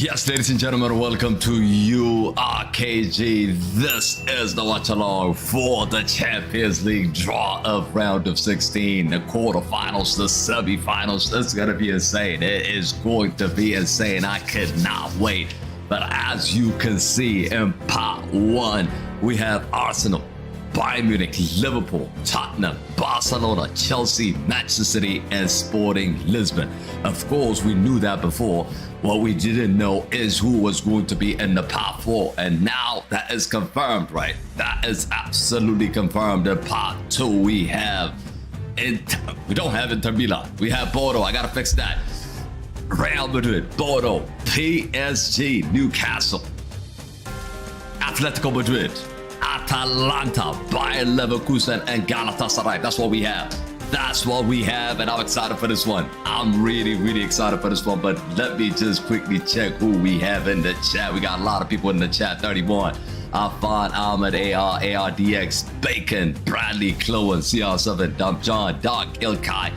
Yes, ladies and gentlemen, welcome to URKG. This is the Watchalong for the Champions League draw of round of 16, the quarterfinals, the semifinals. It's going to be insane. It is going to be insane. I cannot wait. But as you can see in part one, we have Arsenal, Bayern Munich, Liverpool, Tottenham, Barcelona, Chelsea, Manchester City, and Sporting Lisbon. Of course, we knew that before. What we didn't know is who was going to be in the part four. And now that is confirmed, right? That is absolutely confirmed. In part two, we don't have Inter Milan. We have Bodo. I got to fix that. Real Madrid, Bodo, PSG, Newcastle, Atletico Madrid, Atalanta, Bayern Leverkusen, and Galatasaray. That's what we have. That's what we have, and I'm excited for this one. I'm really excited for this one, but let me just quickly check who we have in the chat. We got a lot of people in the chat. 31, Afan, Ahmed, AR, ARDX, Bacon, Bradley, Chloe, CR7, Dump John, Doc, Ilkai,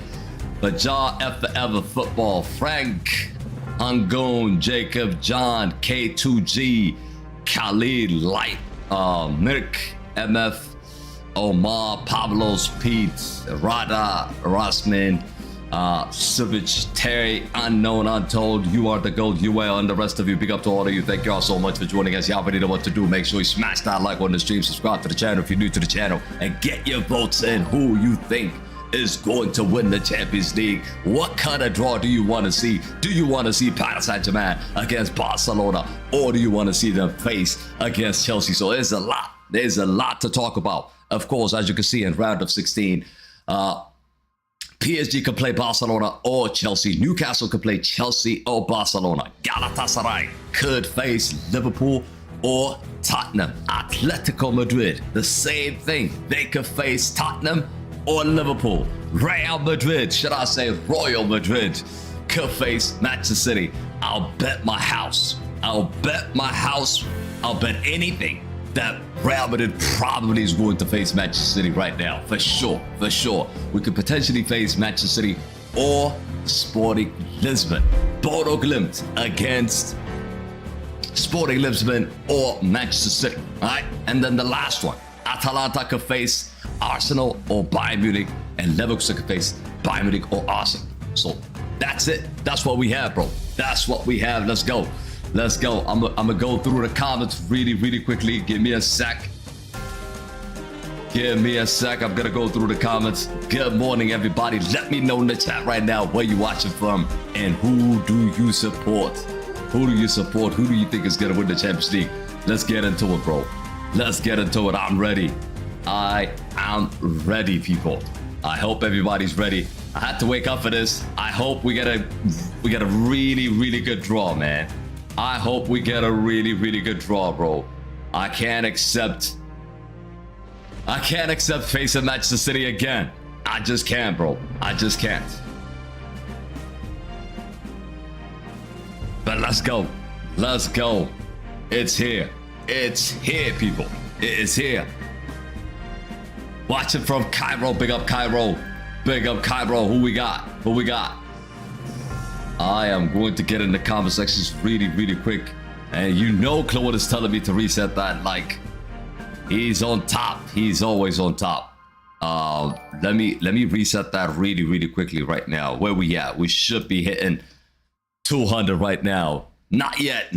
Bajar, F Forever Football, Frank, Angon, Jacob, John, K2G, Khalid, Light, Mirk, MF, Omar, Pablos, Pete, Rada, Rosman, Savage, Terry, Unknown, Untold, You Are the Gold, UL, and the rest of you. Big up to all of you. Thank you all so much for joining us. Y'all already know what to do. Make sure you smash that like on the stream, subscribe to the channel if you're new to the channel, and get your votes in who you think is going to win the Champions League. What kind of draw do you want to see? Do you want to see Paris Saint-Germain against Barcelona, or do you want to see them face against Chelsea? So there's a lot to talk about. Of course, as you can see in round of 16, PSG can play Barcelona or Chelsea. Newcastle can play Chelsea or Barcelona. Galatasaray could face Liverpool or Tottenham. Atletico Madrid, the same thing. They could face Tottenham or Liverpool. Real Madrid, should I say Royal Madrid, could face Manchester City. I'll bet my house. I'll bet anything that Real Madrid probably is going to face Manchester City right now. For sure. We could potentially face Manchester City or Sporting Lisbon. Bodo Glimt against Sporting Lisbon or Manchester City. All right? And then the last one, Atalanta could face Arsenal or Bayern Munich, and Leverkusen could face Bayern Munich or Arsenal. So that's it. That's what we have, bro. That's what we have. Let's go. I'm gonna go through the comments really quickly. Give me a sec. I'm gonna go through the comments. Good morning, everybody. Let me know in the chat right now where you're watching from and who do you support. Who do you think is gonna win the Champions League? Let's get into it, bro. Let's get into it. I'm ready. I am ready, people. I hope everybody's ready. I had to wake up for this. I hope we get a really good draw, man. I hope we get a really good draw, bro. I can't accept facing Manchester City again. I just can't, bro. I just can't. But let's go. It's here, people. It is here. Watching from Cairo. Big up Cairo. Who we got? I am going to get in the comment sections really quick. And you know Claude is telling me to reset that like. He's on top. He's always on top. Let me reset that really quickly right now. Where we at? We should be hitting 200 right now. Not yet.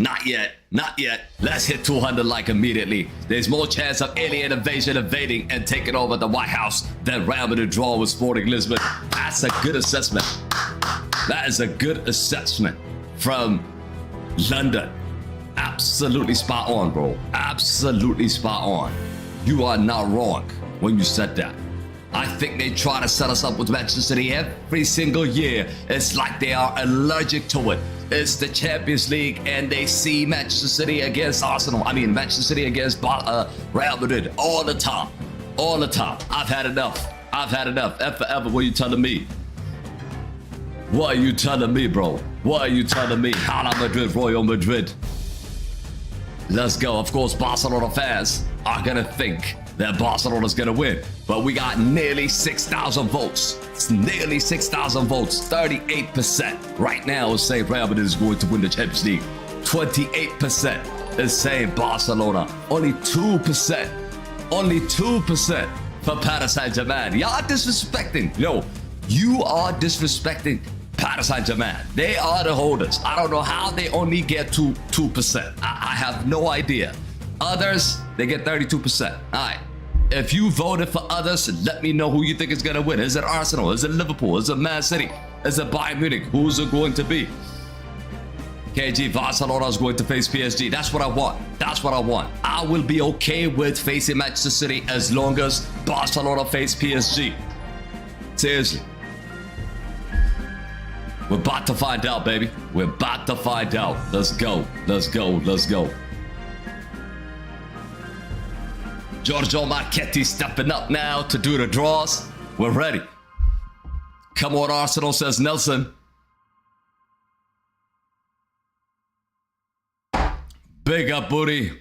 Let's hit 200 like immediately. There's more chance of alien invasion invading and taking over the White House than Real Madrid draw with Sporting Lisbon. That's a good assessment. That is a good assessment from London. Absolutely spot on, bro. Absolutely spot on. You are not wrong when you said that. I think they try to set us up with Manchester City every single year. It's like they are allergic to it. It's the Champions League and they see Manchester City against Arsenal. Manchester City against Real Madrid all the time. I've had enough. F forever. What are you telling me? What are you telling me, bro? Hala Madrid, Royal Madrid. Let's go. Of course, Barcelona fans are going to think that Barcelona's going to win. But we got nearly 6,000 votes. It's nearly 6,000 votes. 38% right now is saying Real Madrid is going to win the Champions League. 28% is saying Barcelona. Only 2% for Paris Saint-Germain. Y'all disrespecting. Yo, you are disrespecting Paris Saint-Germain. They are the holders. I don't know how they only get 2%. I have no idea. Others, they get 32%. All right. If you voted for others, let me know who you think is going to win. Is it Arsenal? Is it Liverpool? Is it Man City? Is it Bayern Munich? Who's it going to be? KG, Barcelona is going to face PSG. That's what I want. That's what I want. I will be okay with facing Manchester City as long as Barcelona face PSG. Seriously. We're about to find out, baby. We're about to find out. Let's go. Let's go. Let's go. Giorgio Marchetti stepping up now to do the draws. We're ready. Come on, Arsenal, says Nelson. Big up, Booty.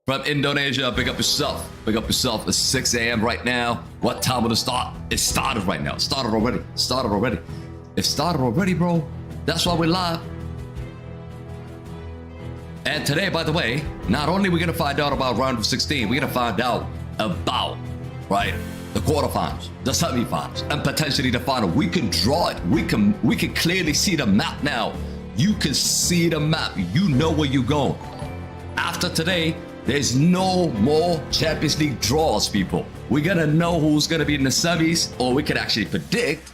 From Indonesia, big up yourself. Big up yourself. It's 6 a.m. right now. What time will it start? It started right now. It started already. It started already. It started already, bro. That's why we're live. And today, by the way, not only are we going to find out about round of 16, we're going to find out about, right, the quarterfinals, the semifinals, and potentially the final. We can draw it. We can clearly see the map now. You can see the map. You know where you're going. After today, there's no more Champions League draws, people. We're going to know who's going to be in the semis, or we can actually predict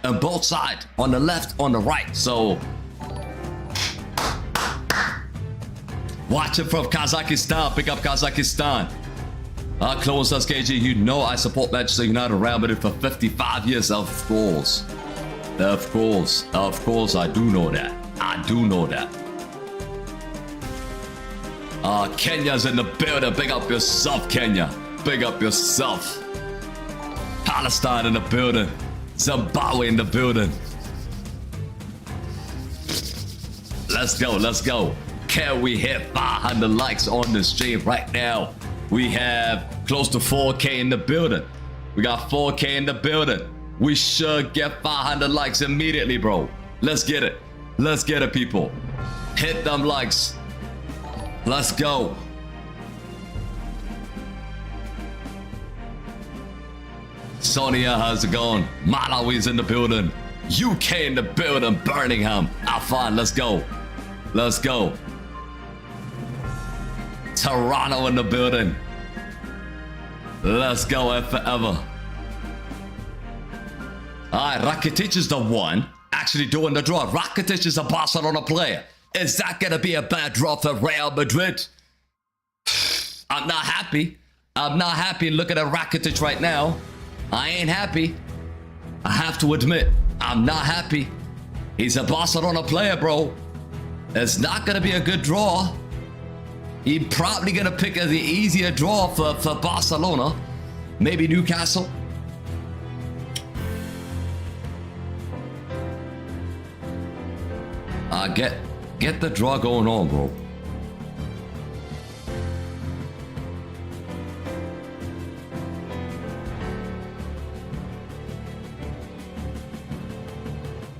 on both sides, on the left, on the right. So, watching from Kazakhstan. Pick up Kazakhstan. Clone says, KG, you know I support Manchester United Real Madrid for 55 years. Of course. Of course. Of course, I do know that. I do know that. Kenya's in the building. Big up yourself, Kenya. Big up yourself. Palestine in the building. Zimbabwe in the building. Let's go. Let's go. Can we hit 500 likes on the stream right now? We have close to 4K in the building. We got 4K in the building. We should get 500 likes immediately, bro. Let's get it. Let's get it, people. Hit them likes. Let's go. Sonia, how's it going? Malawi's in the building. UK in the building. Birmingham. Afan, let's go. Let's go. Toronto in the building. Let's go and forever. Alright, Rakitic is the one actually doing the draw. Rakitic is a Barcelona player. Is that going to be a bad draw for Real Madrid? I'm not happy. I'm not happy looking at Rakitic right now. I ain't happy. I have to admit, I'm not happy. He's a Barcelona player, bro. It's not going to be a good draw. He's probably going to pick the easier draw for Barcelona. Maybe Newcastle. Get the draw going on, bro.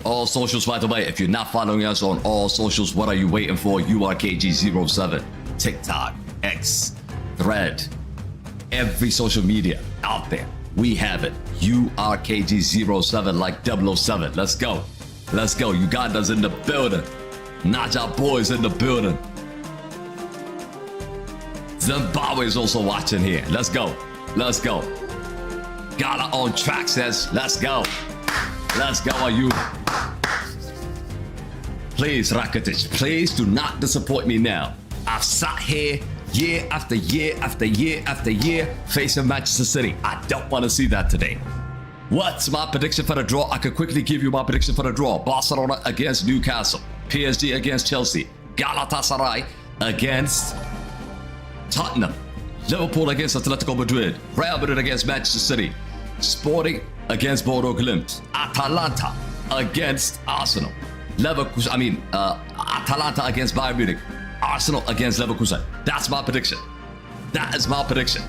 All socials, by the way, if you're not following us on all socials, what are you waiting for? URKG07, TikTok, X, Thread, every social media out there. We have it. URKG07 like 007. Let's go. Let's go. Uganda's in the building. Naja Boy's in the building. Zimbabwe's also watching here. Let's go. Let's go. Gala on track says, let's go. Let's go, are you? Please, Rakitic, please do not disappoint me now. I've sat here year after year after year after year facing Manchester City. I don't want to see that today. What's my prediction for the draw? I could quickly give you my prediction for the draw. Barcelona against Newcastle. PSG against Chelsea. Galatasaray against Tottenham. Liverpool against Atletico Madrid. Real Madrid against Manchester City. Sporting against Bodo Glimt. Atalanta against Arsenal. Atalanta against Bayern Munich. Arsenal against Leverkusen. That's my prediction. That is my prediction.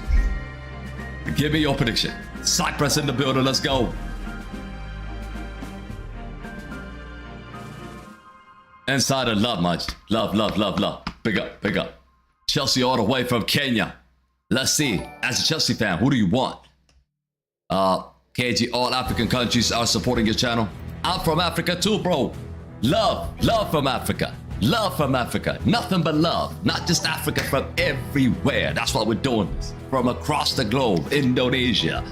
Give me your prediction. Cyprus in the building. Let's go. Insider love, much. Love, love, love, love. Big up, big up. Chelsea all the way from Kenya. Let's see. As a Chelsea fan, who do you want? KG, all African countries are supporting your channel. I'm from Africa too, bro. Love from Africa. Love from Africa. Nothing but love. Not just Africa, from everywhere. That's why we're doing this. From across the globe. Indonesia,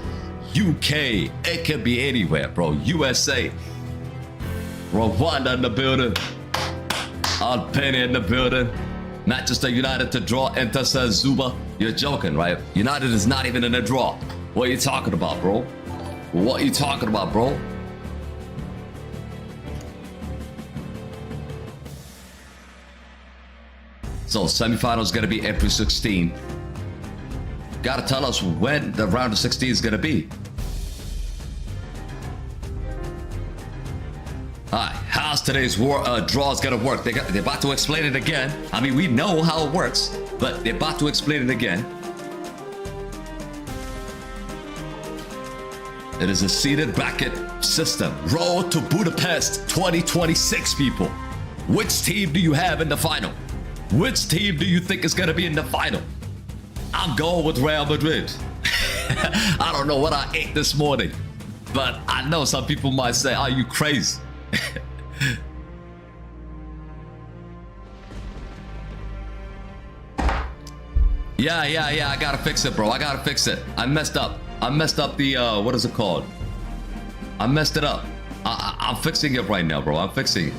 UK. It could be anywhere, bro. USA. Rwanda in the building. Albania in the building. Manchester United to draw. Enter says Zuba. You're joking, right? United is not even in a draw. What are you talking about, bro? What are you talking about, bro? So semifinal is going to be April 16. Gotta tell us when the round of 16 is going to be. Alright, how's today's draw is going to work? They're about to explain it again. I mean, we know how it works, but they're about to explain it again. It is a seeded bracket system. Road to Budapest 2026, people. Which team do you have in the final? Which team do you think is going to be in the final? I'm going with Real Madrid. I don't know what I ate this morning, but I know some people might say, are you crazy? Yeah, I gotta fix it, bro. I gotta fix it. I messed up the, what is it called? I messed it up. I'm fixing it right now, bro. I'm fixing it.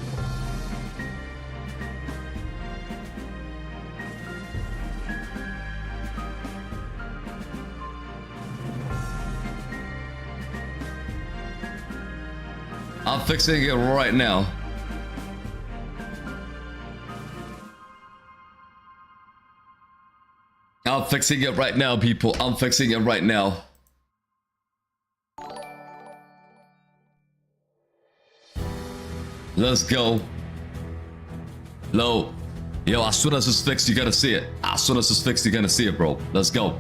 I'm fixing it right now. I'm fixing it right now, people. I'm fixing it right now. Let's go. Low. Yo, as soon as it's fixed, you're gonna see it. As soon as it's fixed, you're gonna see it, bro. Let's go.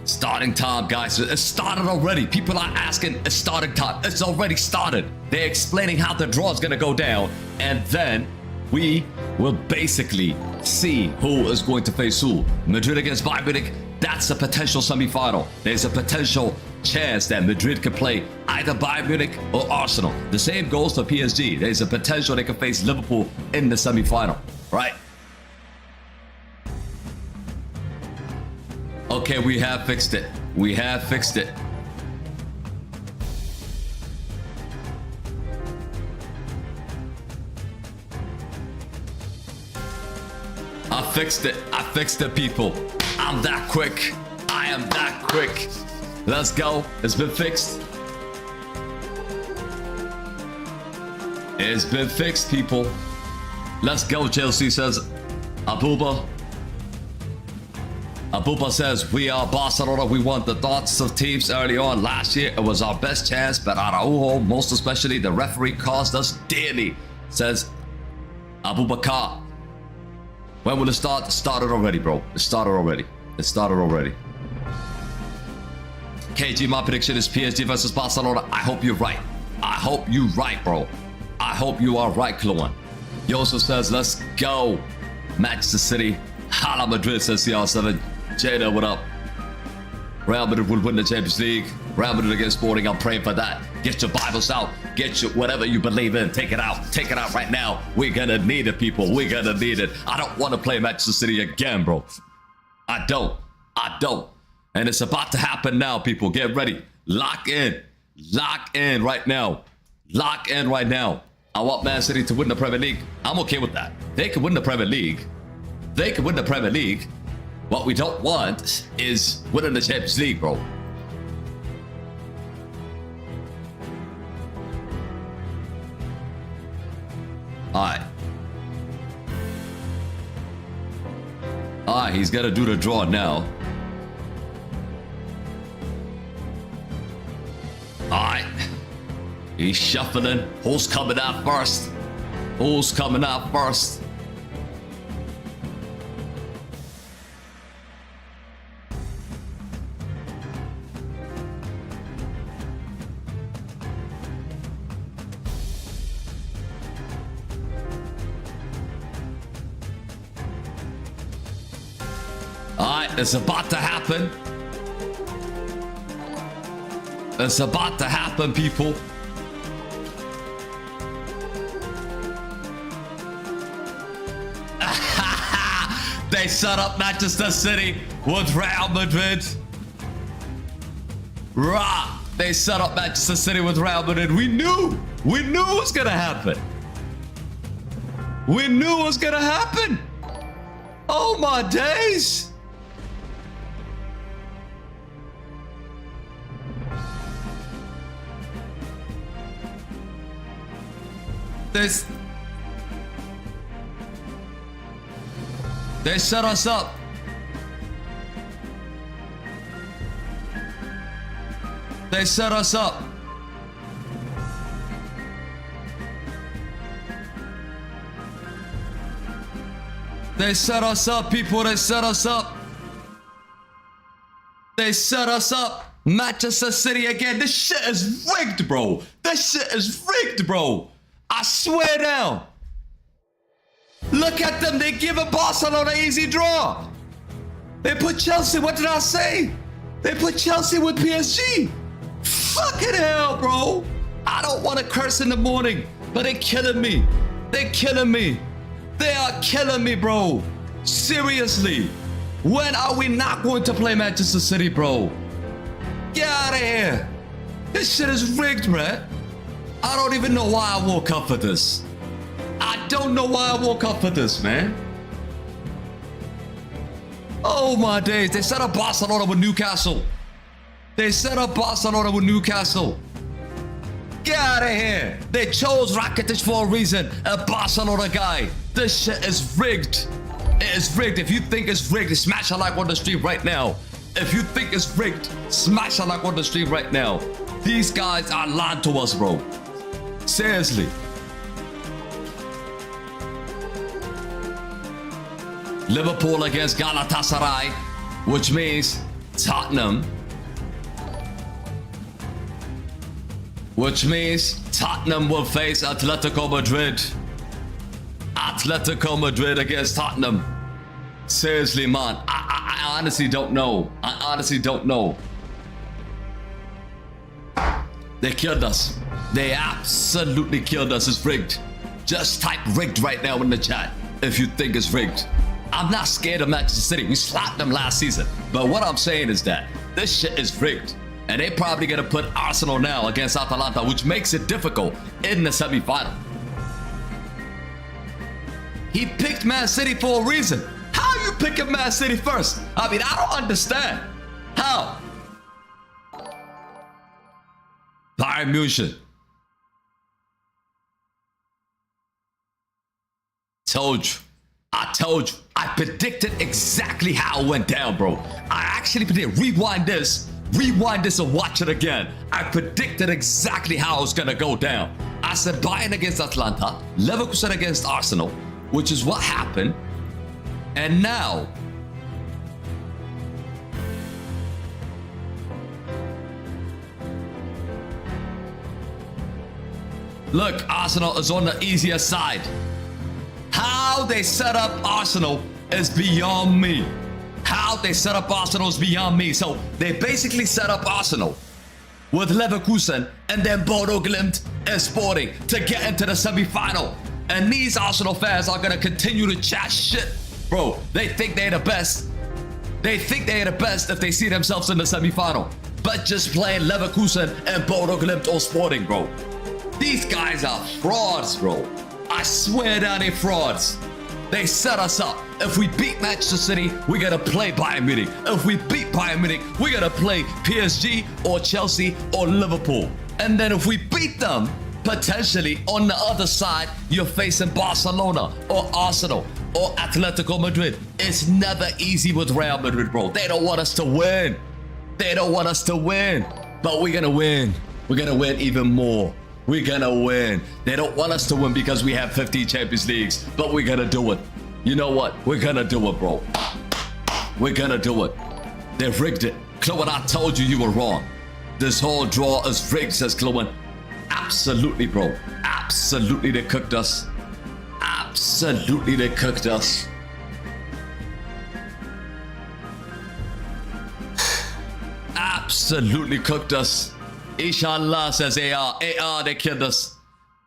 Starting time, guys. It started already. People are asking, it's starting time. It's already started. They're explaining how the draw is going to go down. And then we will basically see who is going to face who. Madrid against Bayern Munich. That's a potential semi-final. There's a potential chance that Madrid could play either Bayern Munich or Arsenal. The same goes for PSG. There's a potential they could face Liverpool in the semi-final, right? Okay, we have fixed it. We have fixed it. I fixed it. I fixed it, people. I'm that quick. I am that quick. Let's go. It's been fixed. It's been fixed, people. Let's go, Chelsea says. Abuba says, we are Barcelona. We won the thoughts of teams early on. Last year, it was our best chance, but Araujo, most especially, the referee caused us dearly, says Abubakar. When will it start? It started already, bro. It started already. It started already. KG, my prediction is PSG versus Barcelona. I hope you're right. I hope you're right, bro. I hope you are right, Chloe. Joseph says, let's go. Manchester City. Hala Madrid, says CR7. Jada, what up? Real Madrid will win the Champions League. Real Madrid against Sporting. I'm praying for that. Get your Bibles out. Get your whatever you believe in. Take it out. Take it out right now. We're gonna need it, people. We're gonna need it. I don't want to play Manchester City again, bro. I don't. And it's about to happen now, people. Get ready. Lock in. Lock in right now. Lock in right now. I want Man City to win the Premier League. I'm okay with that. They can win the Premier League. They can win the Premier League. What we don't want is winning the Champions League, bro. Alright, he's got to do the draw now. Alright. He's shuffling. Who's coming out first? Who's coming out first? Alright, it's about to happen. It's about to happen, people. They set up Manchester City with Real Madrid. Rah! They set up Manchester City with Real Madrid. We knew it was gonna happen. We knew it was gonna happen. Oh my days. They set us up. They set us up. They set us up, people. They set us up. They set us up. Manchester City again. This shit is rigged, bro. This shit is rigged, bro. I swear down. Look at them. They give a Barcelona easy draw. They put Chelsea. What did I say? They put Chelsea with PSG. Fucking hell, bro. I don't want to curse in the morning, but they're killing me. They're killing me. They are killing me, bro. Seriously. When are we not going to play Manchester City, bro? Get out of here. This shit is rigged, man. I don't even know why I woke up for this. I don't know why I woke up for this, man. Oh my days. They set up Barcelona with Newcastle. They set up Barcelona with Newcastle. Get out of here. They chose Rakitic for a reason. A Barcelona guy. This shit is rigged. It is rigged. If you think it's rigged, smash a like on the stream right now. If you think it's rigged, smash a like on the stream right now. These guys are lying to us, bro. Seriously. Liverpool against Galatasaray, which means Tottenham. Which means Tottenham will face Atletico Madrid. Atletico Madrid against Tottenham. Seriously, man. I honestly don't know. I honestly don't know. They killed us. They absolutely killed us. It's rigged. Just type rigged right now in the chat if you think it's rigged. I'm not scared of Manchester City. We slapped them last season. But what I'm saying is that this shit is rigged. And they're probably going to put Arsenal now against Atalanta, which makes it difficult in the semi-final. He picked Man City for a reason. How are you picking Man City first? I mean, I don't understand. How? Bayern Munich. Told you. I told you. I predicted exactly how it went down, bro. I actually predicted. Rewind this and watch it again. I predicted exactly how it was gonna go down. I said Bayern against Atlanta, Leverkusen against Arsenal, which is what happened. And now, look, Arsenal is on the easier side. How they set up Arsenal is beyond me. How they set up Arsenal is beyond me. So they basically set up Arsenal with Leverkusen and then Bodo Glimt and Sporting to get into the semi-final. And these Arsenal fans are going to continue to chat shit. Bro, they think they're the best. They think they're the best if they see themselves in the semi-final. But just playing Leverkusen and Bodo Glimt or Sporting, bro. These guys are frauds, bro. I swear down, they're frauds. They set us up. If we beat Manchester City, we gotta play Bayern Munich. If we beat Bayern Munich, we gotta play PSG or Chelsea or Liverpool. And then if we beat them, potentially on the other side, you're facing Barcelona or Arsenal or Atletico Madrid. It's never easy with Real Madrid, bro. They don't want us to win. They don't want us to win. But we're gonna win. We're gonna win even more. We're gonna win. They don't want us to win because we have 15 Champions Leagues, but we're gonna do it. You know what? We're gonna do it, bro. We're gonna do it. They've rigged it. Chloe, I told you were wrong. This whole draw is rigged, says Chloe. Absolutely, bro. Absolutely, they cooked us. Absolutely, they cooked us. absolutely cooked us. Inshallah, says AR. AR, they killed us.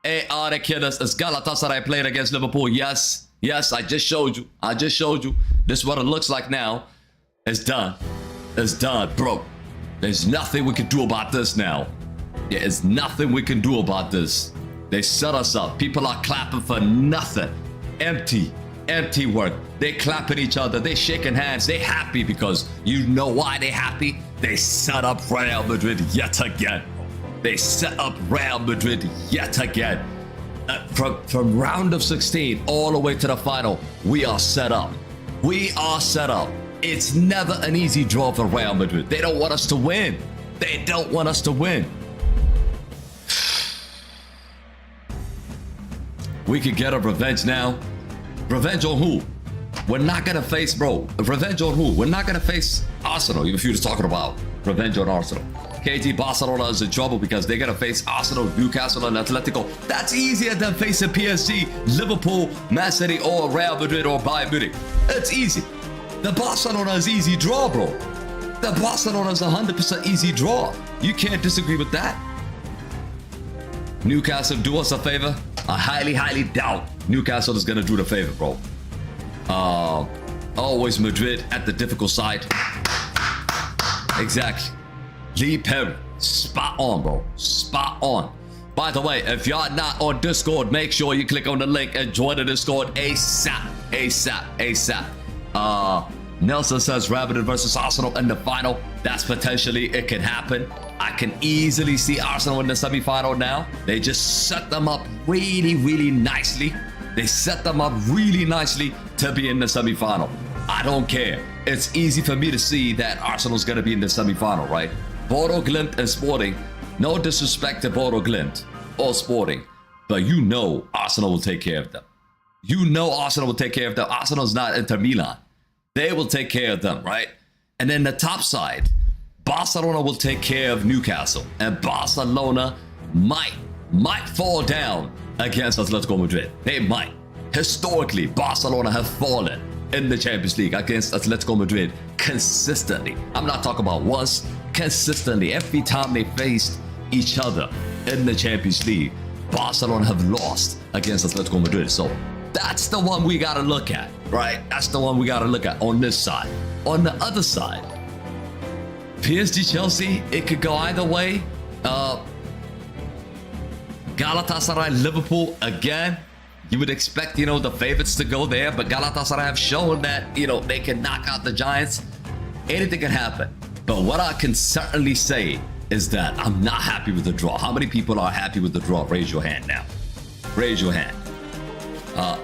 AR, they killed us. As Galatasaray played against Liverpool. Yes. Yes, I just showed you. I just showed you. This is what it looks like now. It's done. It's done, bro. There's nothing we can do about this now. Yeah, there's nothing we can do about this. They set us up. People are clapping for nothing. Empty work. They clapping each other. They shaking hands. They happy because you know why they happy? They set up Real Madrid yet again. They set up Real Madrid yet again. From round of 16 all the way to the final, we are set up. We are set up. It's never an easy draw for Real Madrid. They don't want us to win. They don't want us to win. We could get a revenge now. Revenge on who? We're not gonna face, bro. Revenge on who? We're not gonna face Arsenal. If you're just talking about revenge on Arsenal. KG, Barcelona is in trouble because they're gonna face Arsenal, Newcastle, and Atletico. That's easier than facing PSG, Liverpool, Man City, or Real Madrid, or Bayern Munich. It's easy. The Barcelona is easy draw, bro. The Barcelona is 100% easy draw. You can't disagree with that. Newcastle, do us a favor. I highly doubt Newcastle is gonna do the favor, bro. Always Madrid at the difficult side. Exactly. Lee Perry, spot on, bro. Spot on. By the way, if y'all not on Discord, make sure you click on the link and join the Discord ASAP. Nelson says Real Madrid versus Arsenal in the final. That's potentially, it can happen. I can easily see Arsenal in the semi-final now. They just set them up really nicely. They set them up really nicely to be in the semi-final. I don't care. It's easy for me to see that Arsenal's going to be in the semi-final, right? Bodo Glimt and Sporting. No disrespect to Bodo Glimt or Sporting, but you know Arsenal will take care of them. You know Arsenal will take care of them. Arsenal's not Inter Milan. They will take care of them, right? And then the top side, Barcelona will take care of Newcastle, and Barcelona might fall down against Atletico Madrid. They might. Historically, Barcelona have fallen in the Champions League against Atletico Madrid consistently. I'm not talking about once, consistently. Every time they faced each other in the Champions League, Barcelona have lost against Atletico Madrid. So that's the one we gotta look at, right? That's the one we gotta look at on this side. On the other side, PSG Chelsea, it could go either way. Galatasaray Liverpool, again, you would expect, the favorites to go there, but Galatasaray have shown that, they can knock out the Giants. Anything can happen. But what I can certainly say is that I'm not happy with the draw. How many people are happy with the draw? Raise your hand now. Raise your hand.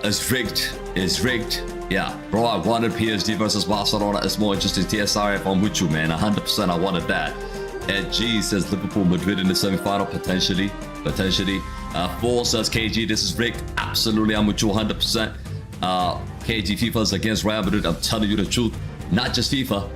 It's rigged. It's rigged. Yeah, bro, I wanted PSG versus Barcelona. It's more interesting. TSR, if I'm with you, man. 100% I wanted that. And G says Liverpool, Madrid in the semi-final. Potentially. 4 says KG, this is rigged. Absolutely, I'm with you 100%. KG, FIFA is against Real Madrid. I'm telling you the truth. Not just FIFA,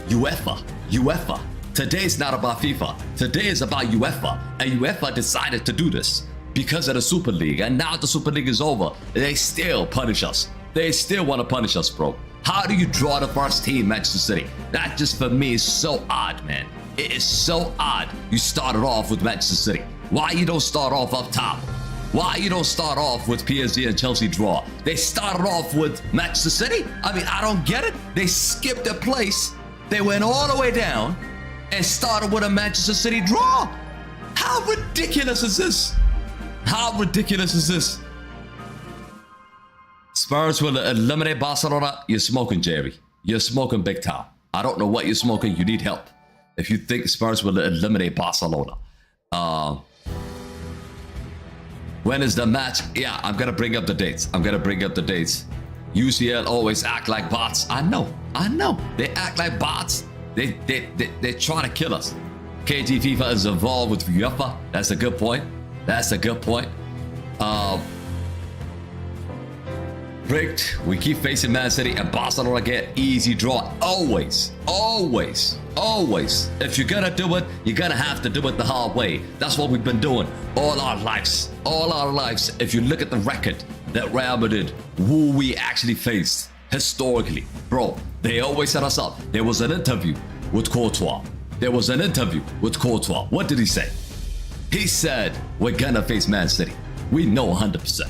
UEFA. Today's not about FIFA. Today is about UEFA. And UEFA decided to do this because of the Super League. And now the Super League is over. They still punish us. They still want to punish us, bro. How do you draw the first team, Manchester City? That just for me is so odd, man. It is so odd you started off with Manchester City. Why you don't start off up top? Why you don't start off with PSG and Chelsea draw? They started off with Manchester City? I mean, I don't get it. They skipped a place. They went all the way down and started with a Manchester City draw. How ridiculous is this? How ridiculous is this? Spurs will eliminate Barcelona. You're smoking, Jerry. You're smoking big time. I don't know what you're smoking. You need help. If you think Spurs will eliminate Barcelona. When is the match? Yeah, I'm going to bring up the dates. UCL always act like bots. I know. They act like bots. They try to kill us. KG FIFA is involved with UEFA. That's a good point. Rigged. We keep facing Man City and Barcelona get easy draw. Always. If you're gonna do it, you're gonna have to do it the hard way. That's what we've been doing all our lives. If you look at the record that Real Madrid, who we actually faced historically, bro, they always set us up. There was an interview with Courtois. there was an interview with Courtois. What did he say? He said, we're gonna face Man City. We know 100%.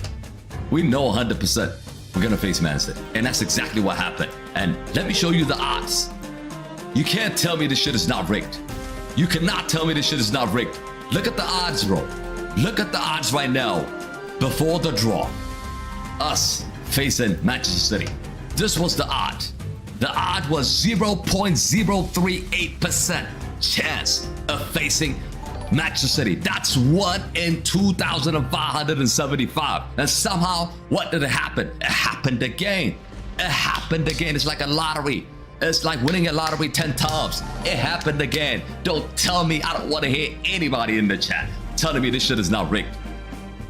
We know 100% we're gonna face Man City. And that's exactly what happened. And let me show you the odds. You can't tell me this shit is not rigged. You cannot tell me this shit is not rigged. Look at the odds, bro. Look at the odds right now before the draw. Us facing Manchester City. This was the odd. The odd was 0.038% chance of facing Manchester City. That's 1 in 2,575. And somehow, what did it happen? It happened again. It happened again. It's like a lottery. It's like winning a lottery 10 times. It happened again. Don't tell me. I don't want to hear anybody in the chat telling me this shit is not rigged.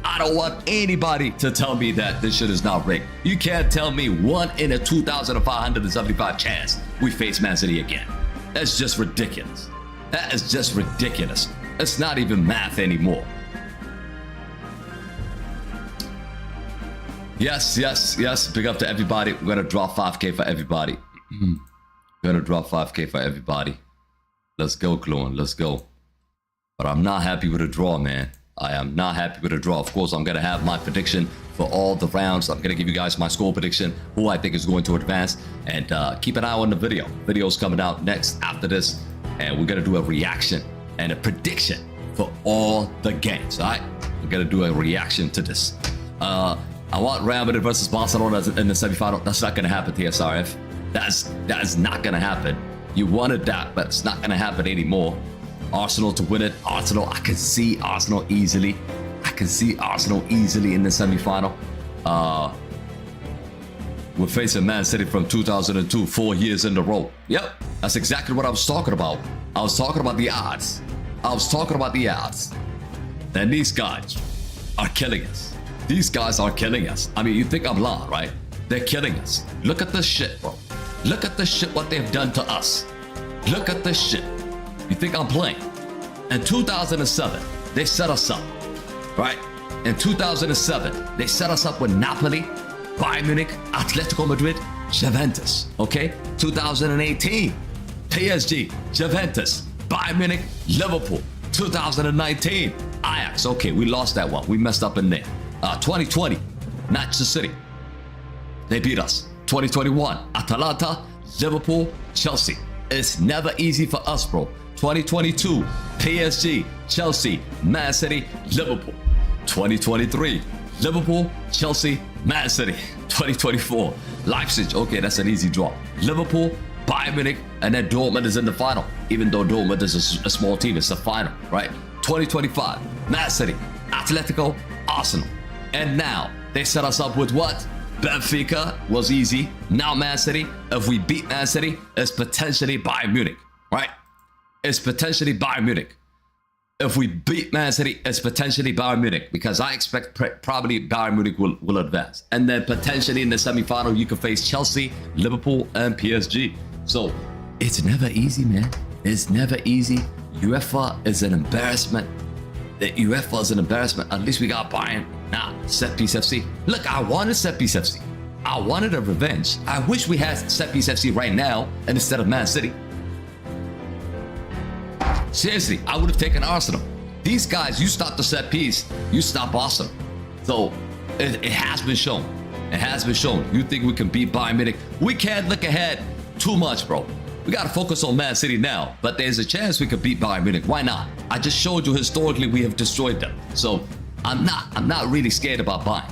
I don't want anybody to tell me that this shit is not rigged. You can't tell me 1 in a 2,575 chance we face Man City again. That's just ridiculous. That is just ridiculous. It's not even math anymore. Yes. Big up to everybody. We're gonna draw 5K for everybody. We're gonna draw 5K for everybody. Let's go, Clone. Let's go. But I'm not happy with the draw, man. I am not happy with the draw. Of course, I'm going to have my prediction for all the rounds. I'm going to give you guys my score prediction, who I think is going to advance. And keep an eye on the video. Video's coming out next after this. And we're going to do a reaction and a prediction for all the games, all right? We're going to do a reaction to this. I want Real Madrid versus Barcelona in the semifinal. That's not going to happen, TSRF. That is not going to happen. You wanted that, but it's not going to happen anymore. Arsenal to win it. Arsenal, I can see Arsenal easily. I can see Arsenal easily in the semifinal. We're facing Man City from 2002, 4 years in a row. Yep, that's exactly what I was talking about. I was talking about the odds. And these guys are killing us. These guys are killing us. I mean, you think I'm lying, right? They're killing us. Look at this shit, bro. Look at this shit, what they've done to us. Look at this shit. You think I'm playing? In 2007, they set us up, right? In 2007, they set us up with Napoli, Bayern Munich, Atletico Madrid, Juventus, okay? 2018, PSG, Juventus, Bayern Munich, Liverpool. 2019, Ajax. Okay, we lost that one. We messed up in there. 2020, Manchester City. They beat us. 2021, Atalanta, Liverpool, Chelsea. It's never easy for us, bro. 2022, PSG, Chelsea, Man City, Liverpool. 2023, Liverpool, Chelsea, Man City. 2024, Leipzig. Okay, that's an easy draw. Liverpool, Bayern Munich, and then Dortmund is in the final. Even though Dortmund is a small team, it's the final, right? 2025, Man City, Atletico, Arsenal. And now, they set us up with what? Benfica was easy. Now Man City, if we beat Man City, it's potentially Bayern Munich, right? It's potentially Bayern Munich. If we beat Man City, it's potentially Bayern Munich, because I expect probably Bayern Munich will advance. And then potentially in the semifinal, you can face Chelsea, Liverpool, and PSG. So it's never easy, man. It's never easy. UEFA is an embarrassment. The UEFA is an embarrassment. At least we got Bayern. Nah, set piece FC. Look, I wanted set piece FC. I wanted a revenge. I wish we had set piece FC right now instead of Man City. Seriously, I would have taken Arsenal. These guys, you stop the set piece, you stop Arsenal. So it has been shown. It has been shown. You think we can beat Bayern Munich? We can't look ahead too much, bro. We got to focus on Man City now, but there's a chance we could beat Bayern Munich. Why not? I just showed you historically we have destroyed them. So I'm not really scared about Bayern.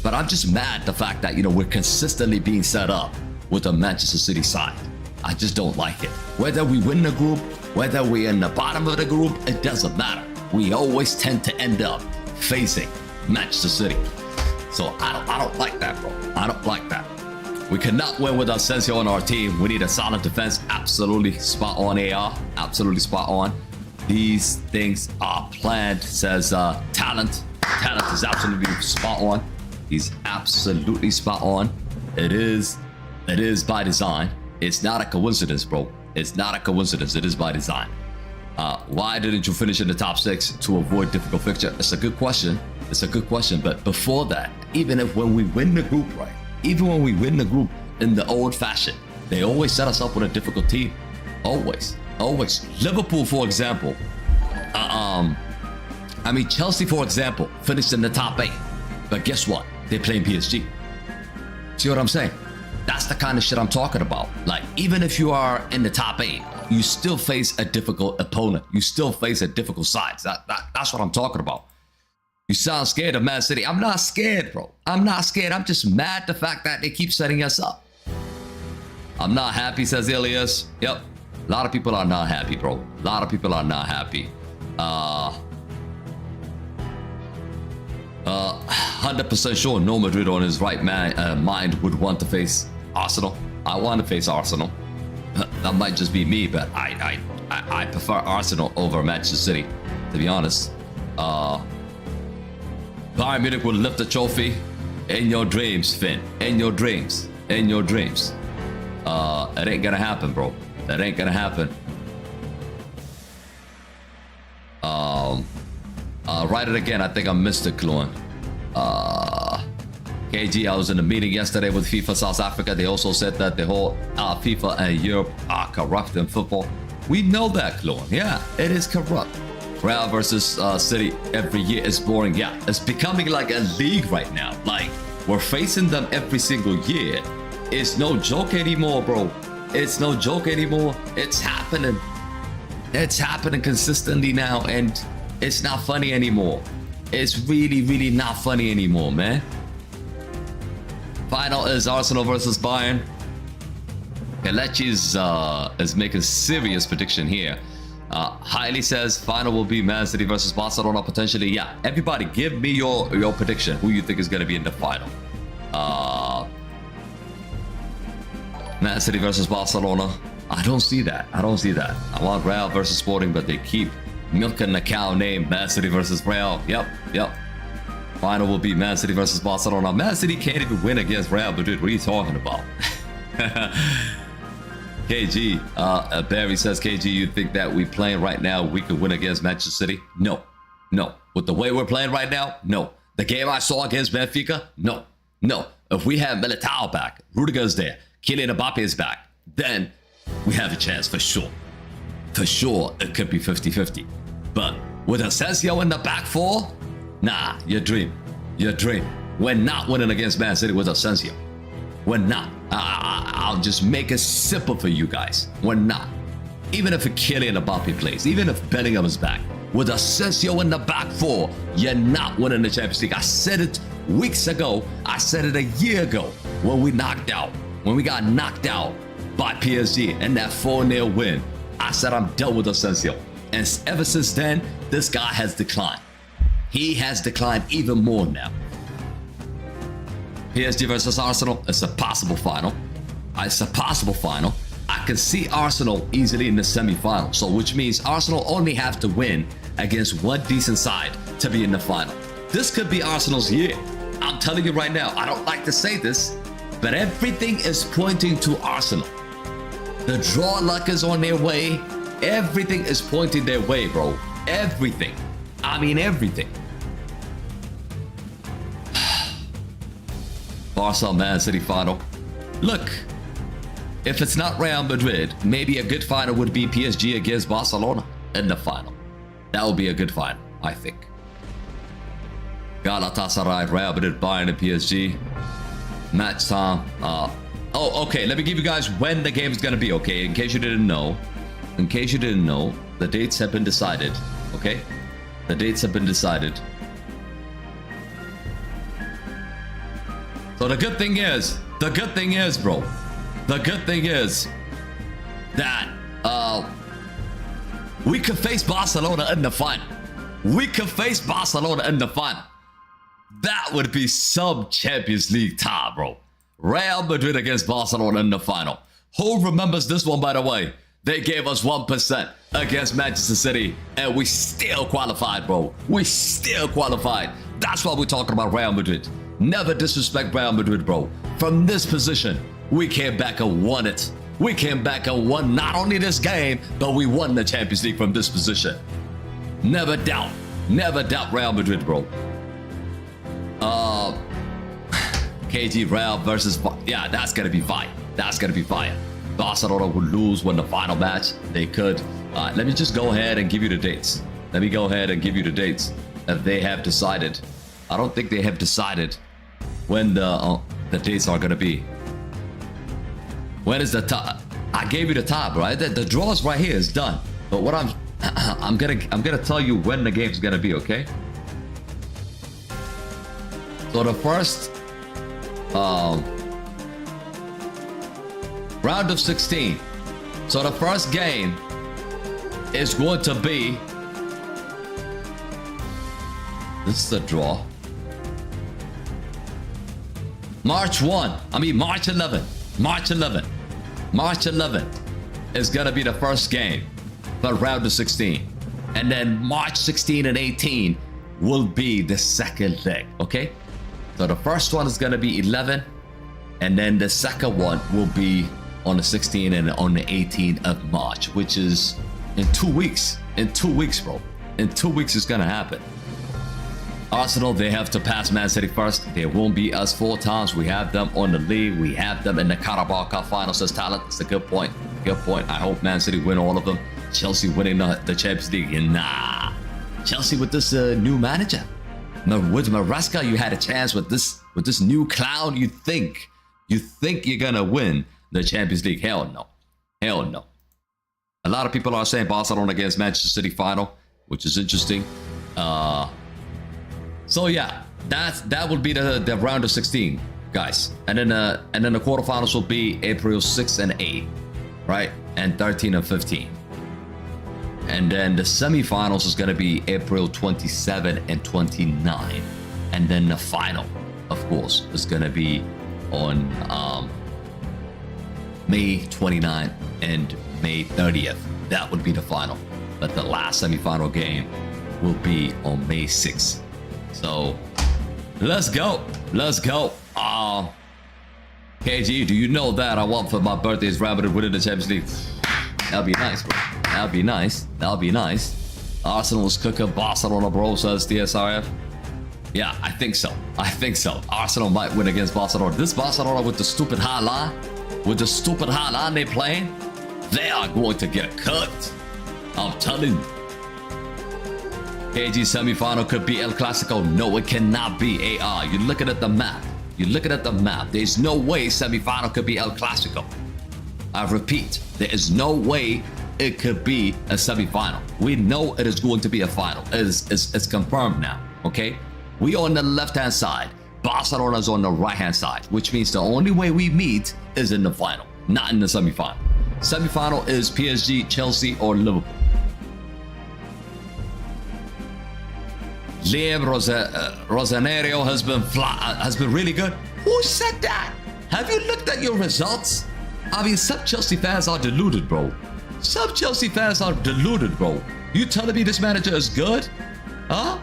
But I'm just mad at the fact that, we're consistently being set up with a Manchester City side. I just don't like it. Whether we win the group, whether we're in the bottom of the group, it doesn't matter. We always tend to end up facing Manchester City. So I don't like that, bro. I don't like that. We cannot win with Asensio on our team. We need a solid defense. Absolutely spot on, AR. Absolutely spot on. These things are planned, says talent. Talent is absolutely spot on. He's absolutely spot on. It is by design. It's not a coincidence, bro. It's not a coincidence. It is by design. Why didn't you finish in the top 6 to avoid difficult fixture? It's a good question. It's a good question. But before that, even when we win the group, right? Even when we win the group in the old fashion, they always set us up with a difficult team. Always. Always. Liverpool, for example. I mean, Chelsea, for example, finished in the top 8. But guess what? They're playing PSG. See what I'm saying? That's the kind of shit I'm talking about. Like, even if you are in the top 8, you still face a difficult opponent. You still face a difficult side. That's what I'm talking about. You sound scared of Man City. I'm not scared, bro. I'm not scared. I'm just mad at the fact that they keep setting us up. I'm not happy, says Elias. Yep. A lot of people are not happy, bro. A lot of people are not happy. 100% sure no Madrid on his right mind would want to face Arsenal. I want to face Arsenal. That might just be me, but I prefer Arsenal over Manchester City, to be honest. Bayern Munich will lift the trophy in your dreams, Finn. In your dreams. In your dreams. It ain't gonna happen, bro. That ain't gonna happen. Write it again. I think I missed it, Kluan. KG, I was in a meeting yesterday with FIFA South Africa. They also said that the whole FIFA and Europe are corrupt in football. We know that, Kluan. Yeah, it is corrupt. Real versus City every year is boring. Yeah, it's becoming like a league right now. Like, we're facing them every single year. It's no joke anymore, bro. It's no joke anymore. It's happening. It's happening consistently now, and it's not funny anymore. It's really, really not funny anymore, man. Final is Arsenal versus Bayern. Kelechi's is making serious prediction here. Hailey says final will be Man City versus Barcelona potentially. Yeah, everybody give me your prediction. Who you think is going to be in the final? Man City versus Barcelona. I don't see that. I don't see that. I want Real versus Sporting, but they keep milking the cow name Man City versus Real. Yep. Final will be Man City versus Barcelona. Man City can't even win against Real Madrid. What are you talking about? KG, Barry says, KG, you think that we playing right now, we could win against Manchester City? No. With the way we're playing right now, no. The game I saw against Benfica, no. If we have Militao back, Rudiger's there, Kylian Mbappe is back, then we have a chance for sure. For sure, it could be 50-50. But with Asensio in the back four, nah, your dream. We're not winning against Man City with Asensio. We're not. I'll just make it simple for you guys. We're not. Even if Kylian Mbappe plays, even if Bellingham is back, with Asensio in the back four, you're not winning the Champions League. I said it weeks ago. I said it a year ago when we got knocked out by PSG in that 4-0 win. I said I'm done with Asensio. And ever since then, this guy has declined. He has declined even more now. PSG versus Arsenal, it's a possible final. I can see Arsenal easily in the semi-final. So which means Arsenal only have to win against one decent side to be in the final. This could be Arsenal's year. I'm telling you right now, I don't like to say this, but everything is pointing to Arsenal. The draw luck is on their way. Everything is pointing their way, bro. Everything. I mean, everything. Barca Man City final. Look, if it's not Real Madrid, maybe a good final would be PSG against Barcelona in the final. That would be a good final, I think. Galatasaray, Real Madrid, Bayern, and PSG. Match time. Okay, let me give you guys when the game is going to be, okay? In case you didn't know. The dates have been decided, okay? The dates have been decided. So the good thing is, bro. The good thing is that we could face Barcelona in the final. That would be some Champions League time, bro. Real Madrid against Barcelona in the final. Who remembers this one, by the way? They gave us 1% against Manchester City, and we still qualified, bro. We still qualified. That's why we're talking about Real Madrid. Never disrespect Real Madrid, bro. From this position, we came back and won it. We came back and won not only this game, but we won the Champions League from this position. Never doubt Real Madrid, bro. KG Real versus, yeah, that's gonna be fire. Barcelona would lose when the final match. They could. Let me just go ahead and give you the dates. Let me go ahead and give you the dates that they have decided. I don't think they have decided when the dates are gonna be. When is the top? I gave you the top, right? The draw is right here. It's done. But what I'm gonna tell you when the game's gonna be. Okay. So the first round of 16. So the first game is going to be. This is the draw. March 11. March 11 is gonna be the first game for round of 16. And then March 16 and 18 will be the second leg, okay? So the first one is gonna be 11, and then the second one will be on the 16th and on the 18th of March, which is in 2 weeks. In 2 weeks, bro. In 2 weeks it's gonna happen. Arsenal, they have to pass Man City first. They won't beat us 4 times. We have them on the league. We have them in the Carabao Cup final. Says talent. It's a good point. Good point. I hope Man City win all of them. Chelsea winning the Champions League. Nah. Chelsea with this new manager. With Maresca, you had a chance with this new clown. You think you're gonna win the Champions League? Hell no. Hell no. A lot of people are saying Barcelona against Manchester City final, which is interesting. So yeah, that will be the round of 16, guys, and then the quarterfinals will be April 6 and 8, right, and 13 and 15, and then the semifinals is gonna be April 27 and 29, and then the final, of course, is gonna be on May 29 and May 30th. That would be the final, but the last semifinal game will be on May 6th. So, let's go. Let's go. KG, do you know that I want for my birthday is Real Madrid winning the Champions League? That'd be nice, bro. That'd be nice. That'd be nice. Arsenal's cooker, Barcelona, bro, says DSRF. Yeah, I think so. I think so. Arsenal might win against Barcelona. This Barcelona with the stupid high line they playing, they are going to get cooked. I'm telling you. KG semifinal could be El Clasico. No, it cannot be AR. You're looking at the map. You're looking at the map. There's no way semifinal could be El Clasico. I repeat, there is no way it could be a semifinal. We know it is going to be a final. It's confirmed now, okay? We on the left-hand side. Barcelona's on the right-hand side, which means the only way we meet is in the final, not in the semifinal. Semifinal is PSG, Chelsea, or Liverpool. Liam Rosanerio has been really good. Who said that? Have you looked at your results? I mean, some Chelsea fans are deluded, bro. Some Chelsea fans are deluded, bro. You telling me this manager is good? Huh?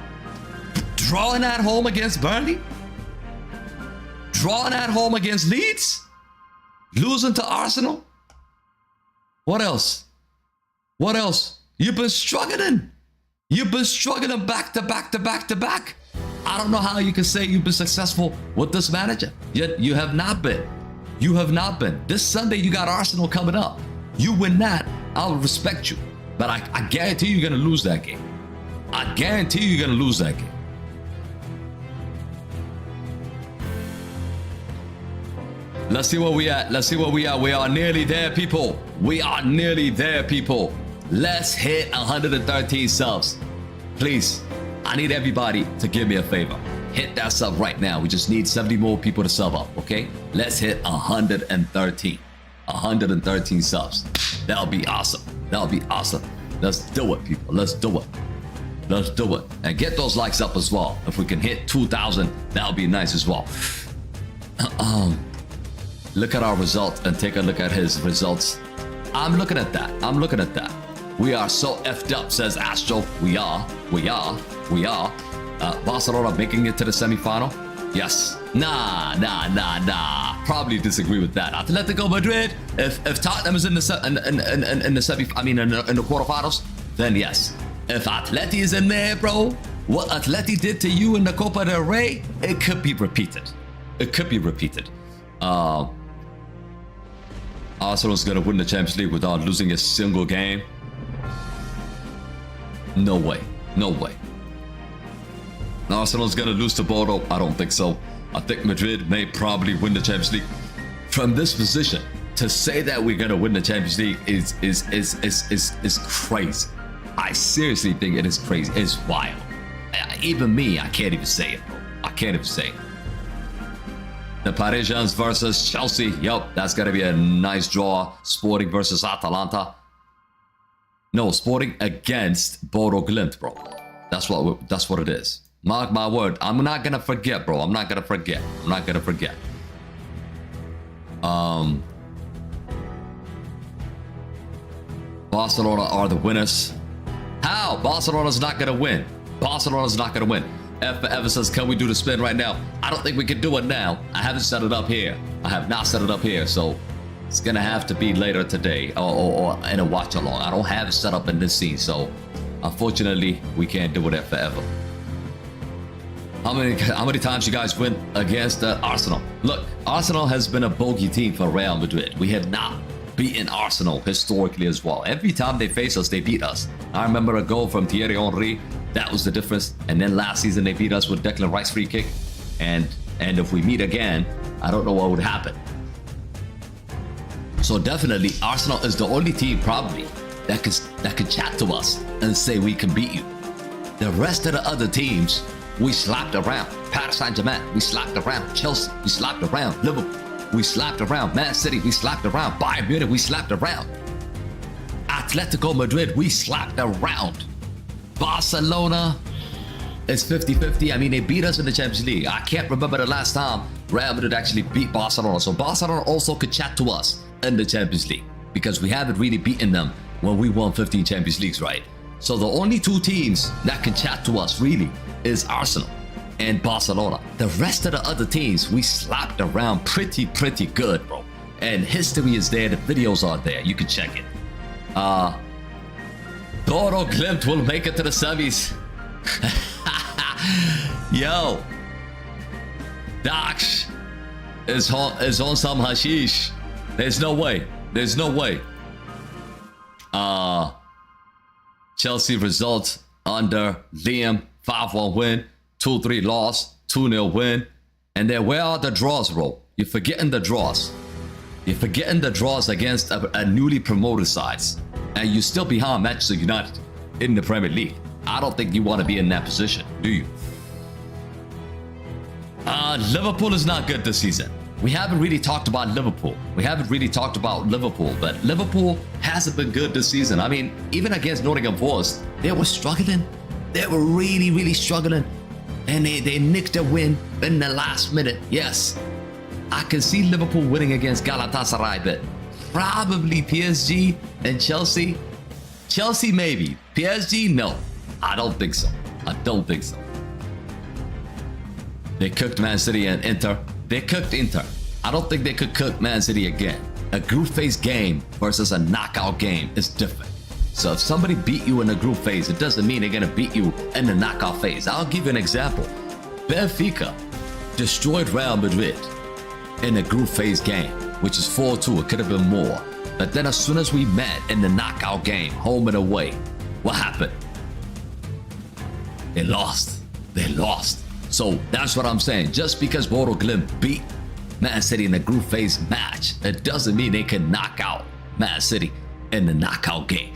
Drawing at home against Burnley? Drawing at home against Leeds? Losing to Arsenal? What else? What else? You've been struggling. You've been struggling back to back to back to back. I don't know how you can say you've been successful with this manager. Yet you have not been. You have not been. This Sunday you got Arsenal coming up. You win that, I'll respect you. But I guarantee you're gonna lose that game. I guarantee you're gonna lose that game. Let's see where we at. Let's see where we are. We are nearly there, people. We are nearly there, people. Let's hit 113 subs. Please, I need everybody to give me a favor. Hit that sub right now. We just need 70 more people to sub up, okay? Let's hit 113. 113 subs. That'll be awesome. That'll be awesome. Let's do it, people. Let's do it. Let's do it. And get those likes up as well. If we can hit 2,000, that'll be nice as well. Look at our results and take a look at his results. I'm looking at that. I'm looking at that. We are so effed up, says Astro. We are. Barcelona making it to the semifinal? Yes. Nah. Probably disagree with that. Atletico Madrid. If Tottenham is in the quarterfinals, then yes. If Atleti is in there, bro, what Atleti did to you in the Copa del Rey, it could be repeated. It could be repeated. Arsenal's gonna win the Champions League without losing a single game? No way. No way. Arsenal's gonna lose to Bordeaux? I don't think so. I think Madrid may probably win the Champions League. From this position, to say that we're gonna win the Champions League is crazy. I seriously think it is crazy. It's wild. Even me, I can't even say it, bro. I can't even say it. The Parisians versus Chelsea. Yup, that's gonna be a nice draw. Sporting versus Atalanta. No, Sporting against Bordeaux Glimt, bro. That's what it is. Mark my word. I'm not gonna forget, bro. I'm not gonna forget. I'm not gonna forget. Barcelona are the winners. How? Barcelona's not gonna win. Barcelona's not gonna win. Ever says, can we do the spin right now? I don't think we can do it now. I haven't set it up here. I have not set it up here, so it's gonna have to be later today or in a watch along. I don't have it set up in this scene, so unfortunately we can't do it forever. How many times you guys win against Arsenal? Look, Arsenal has been a bogey team for Real Madrid. We have not beaten Arsenal historically as well. Every time they face us, they beat us. I remember a goal from Thierry Henry. That was the difference. And then last season they beat us with Declan Rice free kick. And if we meet again, I don't know what would happen. So definitely Arsenal is the only team probably that can chat to us and say we can beat you. The rest of the other teams, we slapped around. Paris Saint-Germain, we slapped around. Chelsea, we slapped around. Liverpool, we slapped around. Man City, we slapped around. Bayern Munich, we slapped around. Atletico Madrid, we slapped around. Barcelona, it's 50-50. I mean, they beat us in the Champions League. I can't remember the last time Real Madrid actually beat Barcelona. So Barcelona also could chat to us in the Champions League because we haven't really beaten them when we won 15 Champions Leagues, right? So the only two teams that can chat to us really is Arsenal and Barcelona. The rest of the other teams, we slapped around pretty good, bro. And history is there. The videos are there. You can check it. Bordeaux Glimt will make it to the semis. Yo, Dax is on some hashish. There's no way. There's no way. Chelsea results under Liam. 5-1 win, 2-3 loss, 2-0 win. And then where are the draws, bro? You're forgetting the draws. You're forgetting the draws against a newly promoted sides. And you're still behind Manchester United in the Premier League. I don't think you want to be in that position, do you? Liverpool is not good this season. We haven't really talked about Liverpool. But Liverpool hasn't been good this season. I mean, even against Nottingham Forest, they were struggling. They were really struggling. And they nicked a win in the last minute. Yes, I can see Liverpool winning against Galatasaray, but probably PSG and Chelsea. Chelsea maybe. PSG, no. I don't think so. They cooked Man City and Inter. They cooked Inter. I don't think they could cook Man City again. A group phase game versus a knockout game is different. So if somebody beat you in the group phase, it doesn't mean they're going to beat you in the knockout phase. I'll give you an example. Benfica destroyed Real Madrid in the group phase game, which is 4-2. It could have been more. But then as soon as we met in the knockout game, home and away, what happened? They lost. So that's what I'm saying. Just because Bordeaux Glimt beat Man City in the group phase match, it doesn't mean they can knock out Man City in the knockout game.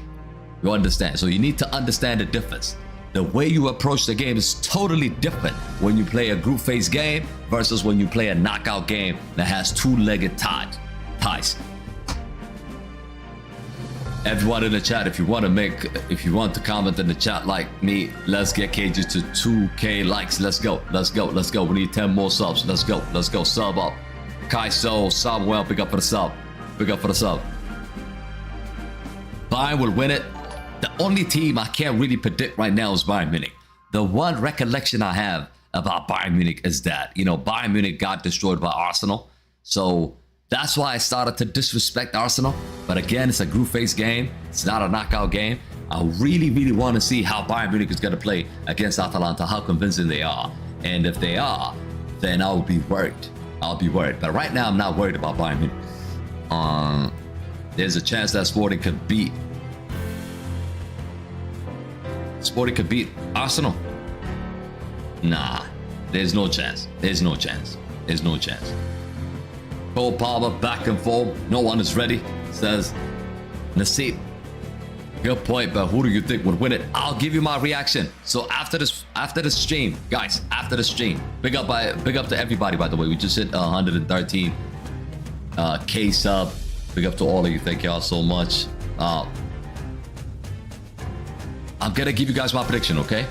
You understand? So you need to understand the difference. The way you approach the game is totally different when you play a group phase game versus when you play a knockout game that has two-legged ties. Everyone in the chat, if you want to comment in the chat like me, let's get KG to 2K likes. Let's go. We need 10 more subs. Let's go. Sub up. Kaiso, Samuel, pick up for the sub. Bayern will win it. The only team I can't really predict right now is Bayern Munich. The one recollection I have about Bayern Munich is that, Bayern Munich got destroyed by Arsenal. So that's why I started to disrespect Arsenal. But again, it's a group phase game. It's not a knockout game. I really want to see how Bayern Munich is going to play against Atalanta, how convincing they are. And if they are, then I'll be worried. But right now, I'm not worried about Bayern Munich. There's a chance that Sporting could beat Arsenal. Nah, there's no chance. There's no chance. There's no chance. Cole Palmer back and forth. No one is ready. Says Nasib. Good point, but who do you think would win it? I'll give you my reaction. So after the stream, guys, after the stream, big up to everybody. By the way, we just hit 113 K sub. Big up to all of you. Thank y'all so much. I'm gonna give you guys my prediction, okay?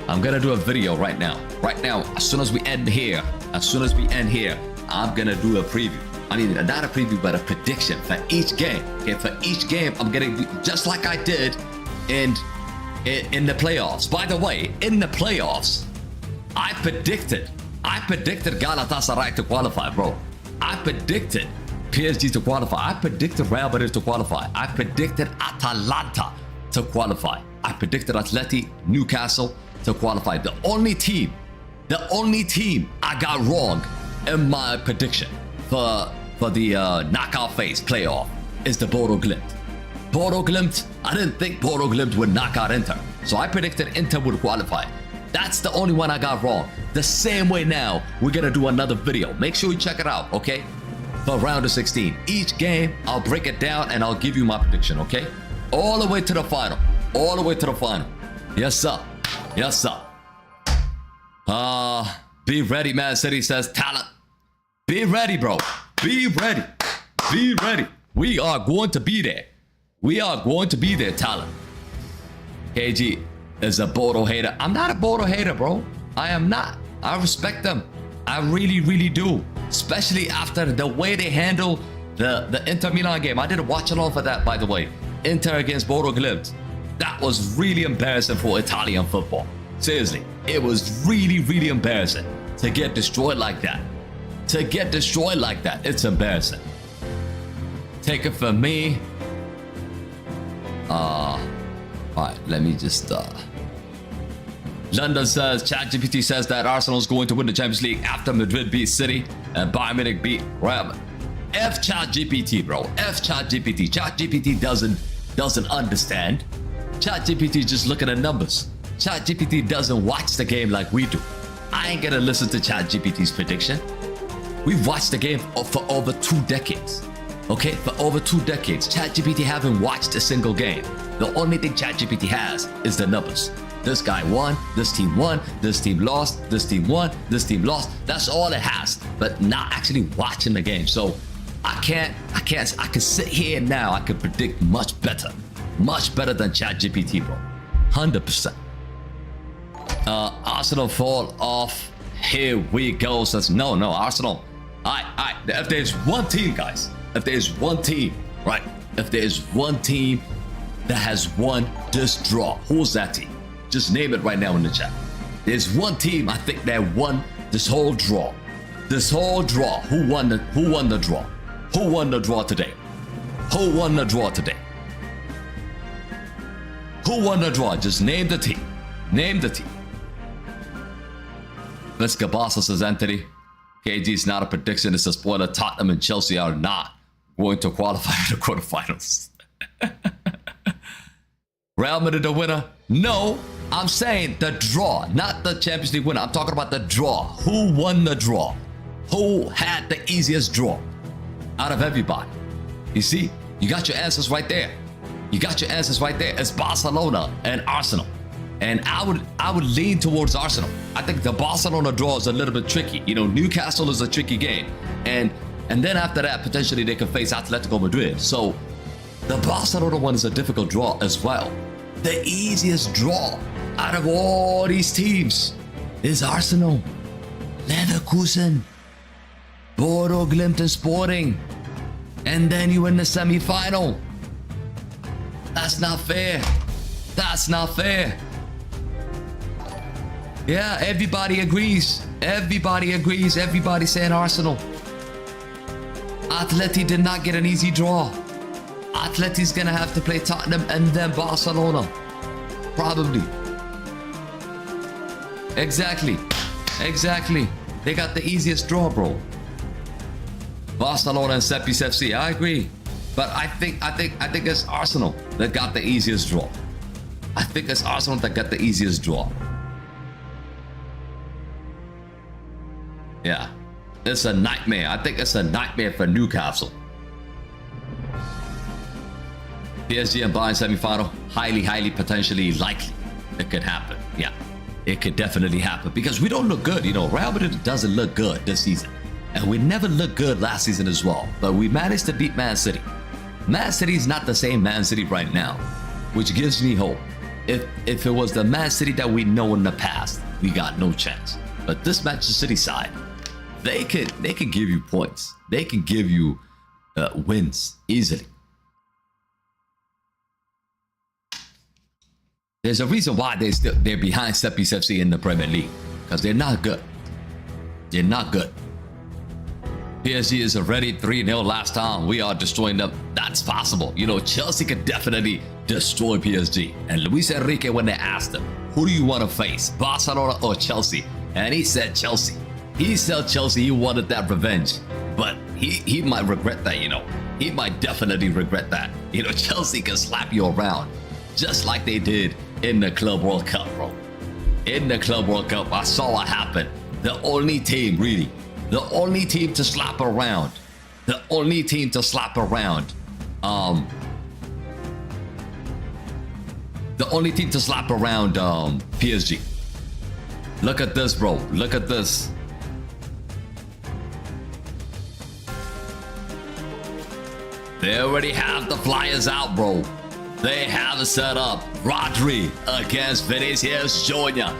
I'm gonna do a video right now. Right now, as soon as we end here, I'm gonna do a preview. I mean, not a preview, but a prediction for each game. Okay, for each game, I'm gonna do just like I did in the playoffs. By the way, in the playoffs, I predicted Galatasaray to qualify, bro. I predicted PSG to qualify. I predicted Real Madrid to qualify. I predicted Atalanta to qualify. I predicted Atleti, Newcastle to qualify. The only team I got wrong in my prediction for the knockout phase playoff is the Bodo Glimt. Bodo Glimt, I didn't think Bodo Glimt would knock out Inter. So I predicted Inter would qualify. That's the only one I got wrong. The same way now, we're gonna do another video. Make sure you check it out, okay? For round of 16. Each game, I'll break it down and I'll give you my prediction, okay? All the way to the final. All the way to the final. Yes, sir. Yes, sir. Be ready, Man City says talent. Be ready, bro. Be ready. Be ready. We are going to be there. We are going to be there, talent. KG is a Bodo hater. I'm not a Bodo hater, bro. I am not. I respect them. I really, really do. Especially after the way they handle the Inter Milan game. I did a watch along for that, by the way. Inter against Bodo Glimt. That was really embarrassing for Italian football. Seriously, it was really, really embarrassing to get destroyed like that. To get destroyed like that, it's embarrassing. Take it from me. Alright, let me just London says, ChatGPT says that Arsenal is going to win the Champions League after Madrid beat City and Bayern Munich beat Real Madrid. F ChatGPT, bro. F ChatGPT. ChatGPT doesn't understand. ChatGPT just look at the numbers. ChatGPT doesn't watch the game like we do. I ain't gonna listen to ChatGPT's prediction. We've watched the game for over 2 decades. Okay, for over 2 decades. ChatGPT haven't watched a single game. The only thing ChatGPT has is the numbers. This guy won, this team lost, this team won, this team lost. That's all it has, but not actually watching the game. So I can sit here now, I can predict much better than ChatGPT, bro. 100%. Arsenal fall off. Here we go. Says no, Arsenal. If there's one team, guys, if there's one team, right? If there's one team that has won this draw, who's that team? Just name it right now in the chat. There's one team I think that won this whole draw. This whole draw. Who won the draw? Who won the draw today? Who won the draw today? Who won the draw? Just name the team. Name the team. Let's go, Barca, says Anthony. KG is not a prediction. It's a spoiler. Tottenham and Chelsea are not going to qualify for the quarterfinals. Real Madrid the winner? No, I'm saying the draw, not the Champions League winner. I'm talking about the draw. Who won the draw? Who had the easiest draw out of everybody? You see, you got your answers right there. You got your answers right there. It's Barcelona and Arsenal. And I would lean towards Arsenal. I think the Barcelona draw is a little bit tricky. You know, Newcastle is a tricky game. And then after that, potentially they could face Atletico Madrid. So the Barcelona one is a difficult draw as well. The easiest draw out of all these teams is Arsenal, Leverkusen, Bodo Glimt and Sporting. And then you win the semi-final. That's not fair. That's not fair. Yeah, everybody agrees. Everybody agrees. Everybody saying Arsenal. Atleti did not get an easy draw. Atleti's gonna have to play Tottenham and then Barcelona. Probably. Exactly. They got the easiest draw, bro. Barcelona and Sepis FC. I agree. But I think it's Arsenal that got the easiest draw. I think it's Arsenal that got the easiest draw. Yeah, it's a nightmare. I think it's a nightmare for Newcastle. PSG and Bayern semi-final, highly potentially likely it could happen. Yeah, it could definitely happen because we don't look good. You know, Real Madrid doesn't look good this season, and we never looked good last season as well. But we managed to beat Man City. Man City is not the same Man City right now, which gives me hope. If it was the Man City that we know in the past, we got no chance. But this Manchester City side, they can give you points. They can give you wins easily. There's a reason why they're behind Seppi's FC in the Premier League, because they're not good. They're not good. PSG is already 3-0 last time. We are destroying them. That's possible. You know, Chelsea could definitely destroy PSG. And Luis Enrique, when they asked him, who do you want to face, Barcelona or Chelsea? And he said Chelsea. He said Chelsea. He wanted that revenge. But he might regret that, you know. He might definitely regret that. You know, Chelsea can slap you around just like they did in the Club World Cup, bro. In the Club World Cup, I saw what happened. The only team, really, the only team to slap around, the only team to slap around, the only team to slap around PSG. Look at this, bro. Look at this. They already have the flyers out, bro. They have it set up. Rodri against Vinicius Junior.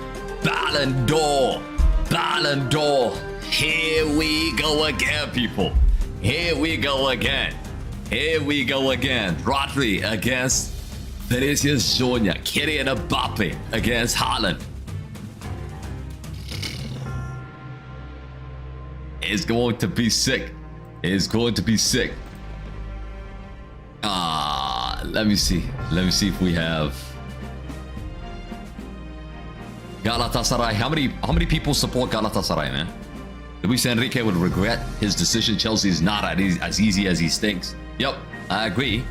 Ballon d'Or. Ballon d'Or. Here we go again, people. Here we go again. Here we go again. Rodri against Vinicius Junior. Kylian Mbappe against Haaland. It's going to be sick. It's going to be sick. Let me see. Let me see if we have Galatasaray. How many people support Galatasaray, man? Luis Enrique would regret his decision. Chelsea is not as easy as he thinks. Yep, I agree.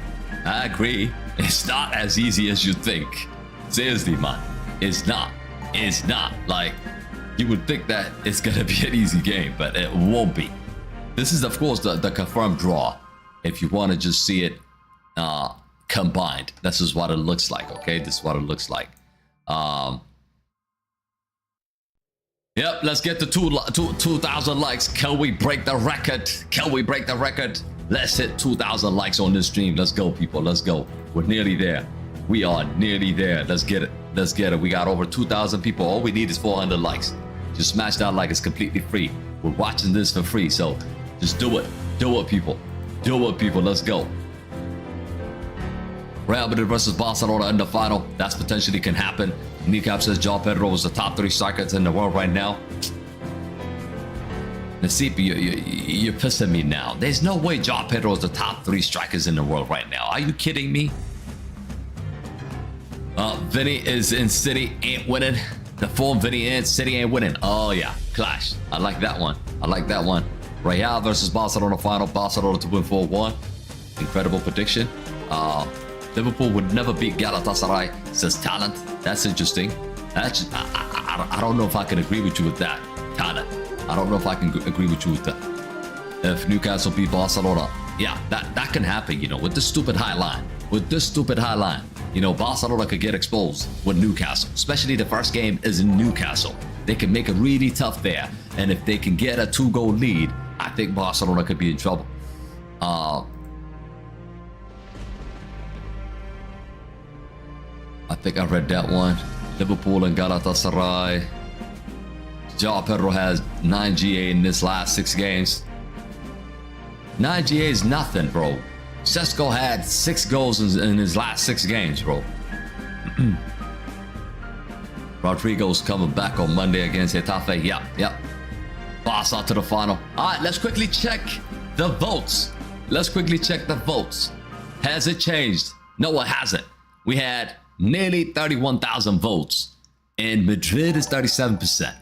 I agree. It's not as easy as you think. Seriously, man. It's not. It's not. Like, you would think that it's gonna be an easy game, but it won't be. This is, of course, the confirmed draw. If you want to just see it combined, this is what it looks like. Okay, this is what it looks like. Yep, let's get to 2,000 likes. Can we break the record? Can we break the record? Let's hit 2,000 likes on this stream. Let's go, people. Let's go. We're nearly there. We are nearly there. Let's get it. Let's get it. We got over 2,000 people. All we need is 400 likes. Just smash that like. It's completely free. We're watching this for free, so just do it. Do it, people. Do it, people. Let's go. Real Madrid versus Barcelona in the final. That's potentially can happen. Kneecap says João Pedro is the top 3 strikers in the world right now. Nasip, you're pissing me now. There's no way João Pedro is the top 3 strikers in the world right now. Are you kidding me? Vinny is in City, ain't winning. The form Vinny in City ain't winning. Oh yeah, clash. I like that one. I like that one. Real versus Barcelona final. Barcelona to win 4-1. Incredible prediction. Liverpool would never beat Galatasaray, says talent. That's interesting. That's just, I don't know if I can agree with you with that. Talent. I don't know if I can agree with you with that. If Newcastle beat Barcelona, yeah, that can happen, you know, with this stupid high line. With this stupid high line, you know, Barcelona could get exposed with Newcastle. Especially the first game is in Newcastle. They can make it really tough there. And if they can get a 2-goal lead, I think Barcelona could be in trouble. I think I read that one. Liverpool and Galatasaray. João Pedro has 9 GA in his last 6 games. 9 GA is nothing, bro. Sesko had 6 goals in his last 6 games, bro. Rodrigo's coming back on Monday against Getafe. Yep. Barca to the final. All right, let's quickly check the votes. Let's quickly check the votes. Has it changed? No, it hasn't. We had nearly 31,000 votes. And Madrid is 37%.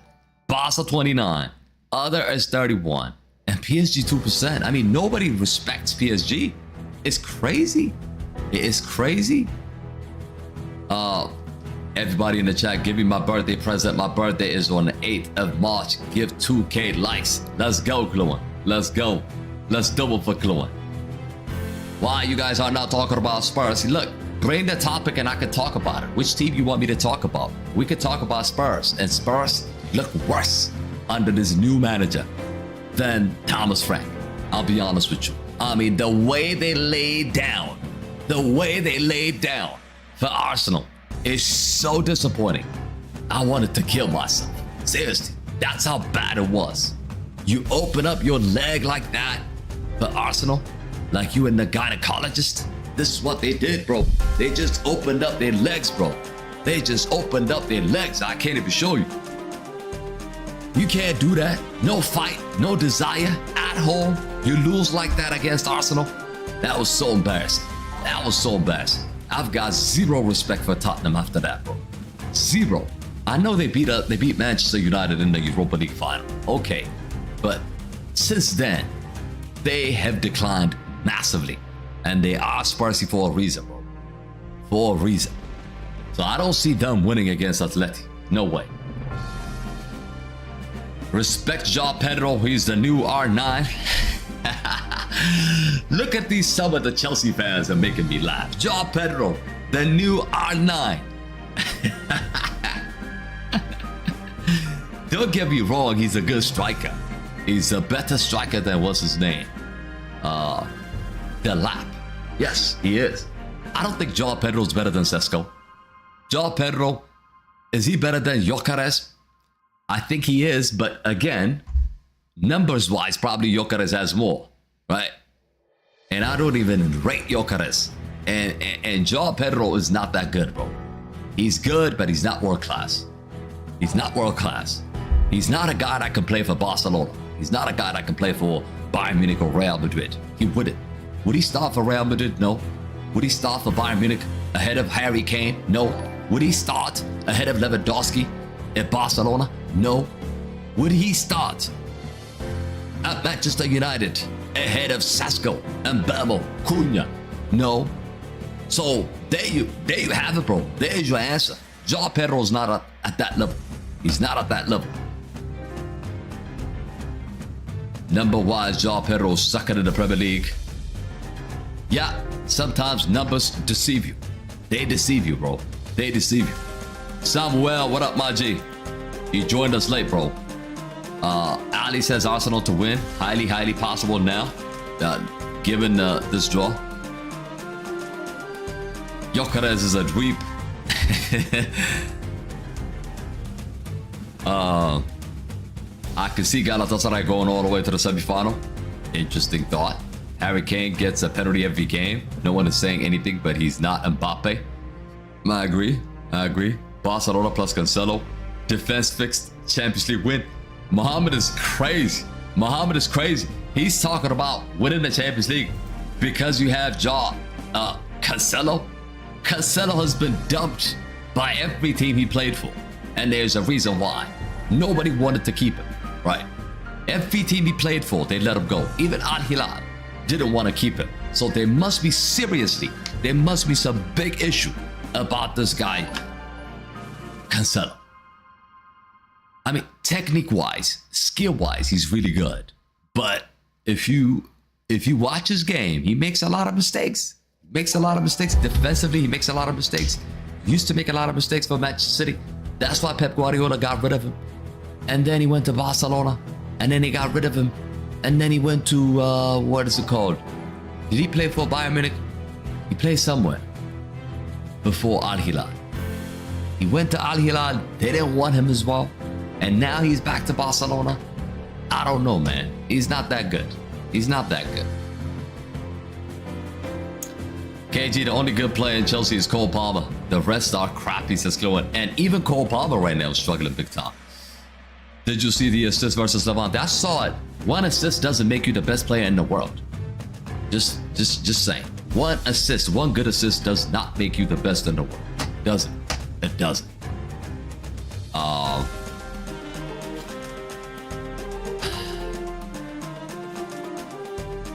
Barca 29%. Other is 31%. And PSG 2%. I mean, nobody respects PSG. It's crazy. It is crazy. Everybody in the chat, give me my birthday present. My birthday is on the 8th of March. Give 2K likes. Let's go, Kluan. Let's go. Let's double for Kluan. Why you guys are not talking about Spurs? Look, bring the topic and I can talk about it. Which team you want me to talk about? We could talk about Spurs. And Spurs look worse under this new manager than Thomas Frank. I'll be honest with you. I mean, the way they laid down for Arsenal is so disappointing. I wanted to kill myself. Seriously, that's how bad it was. You open up your leg like that for Arsenal, like you and the gynecologist. This is what they did, bro. They just opened up their legs, bro. They just opened up their legs. I can't even show you. You can't do that. No fight, no desire at home. You lose like that against Arsenal. That was so embarrassing. That was so embarrassing. I've got zero respect for Tottenham after that, bro. Zero. I know they beat Manchester United in the Europa League final. Okay. But since then, they have declined massively. And they are Spursy for a reason, bro. For a reason. So I don't see them winning against Atleti. No way. Respect João Pedro. He's the new R9. Look at these, some of the Chelsea fans are making me laugh. João Pedro, the new R9. Don't get me wrong, he's a good striker. He's a better striker than what's his name? Delap. Yes, he is. I don't think João Pedro's better than Sesko. João Pedro, is he better than Gyökeres? I think he is, but again, numbers-wise, probably Gyökeres has more, right? And I don't even rate Gyökeres. And João Pedro is not that good, bro. He's good, but he's not world-class. He's not world-class. He's not a guy that can play for Barcelona. He's not a guy that can play for Bayern Munich or Real Madrid. He wouldn't. Would he start for Real Madrid? No. Would he start for Bayern Munich ahead of Harry Kane? No. Would he start ahead of Lewandowski at Barcelona? No. Would he start at Manchester United ahead of Sesko and Mbemo, Cunha? No. So there you have it, bro. There's your answer. João Pedro's not at that level. He's not at that level. Number-wise, João Pedro's second in the Premier League. Yeah, sometimes numbers deceive you. They deceive you, bro. They deceive you. Samuel, what up, my G? You joined us late, bro. Ali says Arsenal to win. Highly, highly possible now, given this draw. Gyökeres is a dweep. I can see Galatasaray going all the way to the semifinal. Interesting thought. Harry Kane gets a penalty every game. No one is saying anything, but he's not Mbappe. I agree. Barcelona plus Cancelo. Defense fixed. Champions League win. Mohamed is crazy. He's talking about winning the Champions League because you have Cancelo. Cancelo has been dumped by every team he played for. And there's a reason why. Nobody wanted to keep him, right? Every team he played for, they let him go. Even Al Hilal didn't want to keep him. So there must be some big issue about this guy, Cancelo. I mean, technique-wise, skill-wise, he's really good. But if you watch his game, he makes a lot of mistakes. Defensively, he makes a lot of mistakes. He used to make a lot of mistakes for Manchester City. That's why Pep Guardiola got rid of him. And then he went to Barcelona. And then he got rid of him. And then he went to, what is it called? Did he play for Bayern Munich? He played somewhere before Al Hilal. He went to Al Hilal. They didn't want him as well. And now he's back to Barcelona. I don't know, man. He's not that good. KG, the only good player in Chelsea is Cole Palmer. The rest are crappy, says Chloe. And even Cole Palmer right now is struggling big time. Did you see the assist versus Levante? I saw it. One assist doesn't make you the best player in the world. Just saying. One assist, one good assist does not make you the best in the world. It doesn't.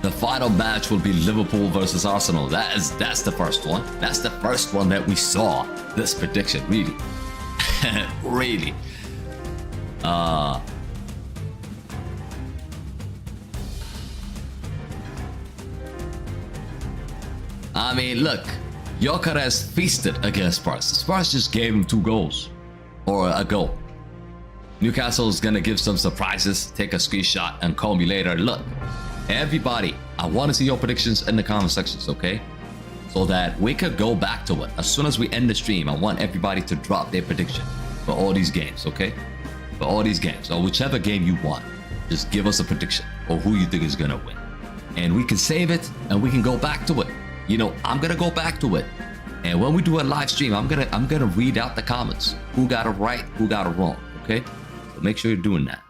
The final match will be Liverpool versus Arsenal. That's the first one. That's the first one that we saw. This prediction, really. Really. I mean, look, Gyökeres feasted against Spurs. Spurs just gave him 2 goals. Or a goal. Newcastle is going to give some surprises. Take a screenshot and call me later. Look, everybody, I want to see your predictions in the comment sections, okay? So that we could go back to it. As soon as we end the stream, I want everybody to drop their prediction for all these games, okay? For all these games, or whichever game you want. Just give us a prediction or who you think is going to win. And we can save it and we can go back to it. You know, I'm going to go back to it. And when we do a live stream, I'm gonna read out the comments. Who got it right, who got it wrong, okay? So make sure you're doing that.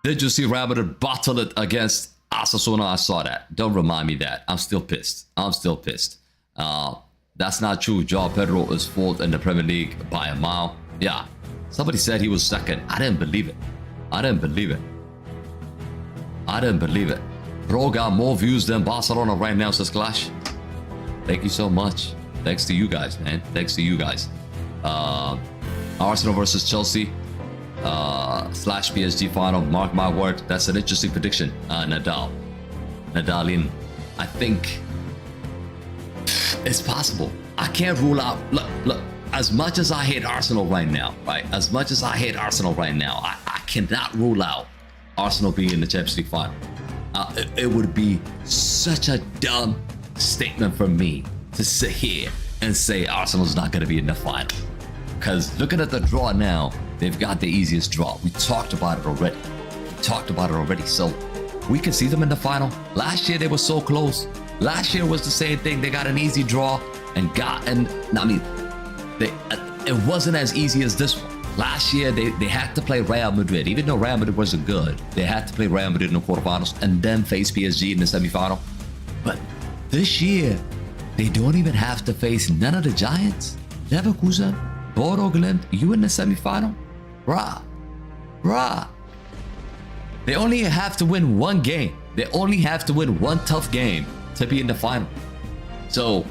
Did you see Real Madrid bottle it against Osasuna? I saw that. Don't remind me that. I'm still pissed. I'm still pissed. That's not true. João Pedro is 4th in the Premier League by a mile. Yeah. Somebody said he was 2nd. I didn't believe it. I didn't believe it. I didn't believe it. Bro got more views than Barcelona right now, says Clash. Thank you so much. Thanks to you guys, man. Thanks to you guys. Arsenal versus Chelsea / PSG final. Mark my word. That's an interesting prediction. Nadalin. I think it's possible. I can't rule out. Look. As much as I hate Arsenal right now, right? As much as I hate Arsenal right now, I cannot rule out Arsenal being in the Champions League final. It would be such a dumb statement for me to sit here and say Arsenal's not going to be in the final. Because looking at the draw now, they've got the easiest draw. We talked about it already. So we can see them in the final. Last year they were so close. Last year was the same thing. They got an easy draw it wasn't as easy as this one. Last year they had to play Real Madrid. Even though Real Madrid wasn't good, they had to play Real Madrid in the quarterfinals and then face PSG in the semifinal. But this year, they don't even have to face none of the giants. Leverkusen, Bodo Glimt, you in the semifinal? Bruh. They only have to win 1 game. They only have to win 1 tough game to be in the final. So,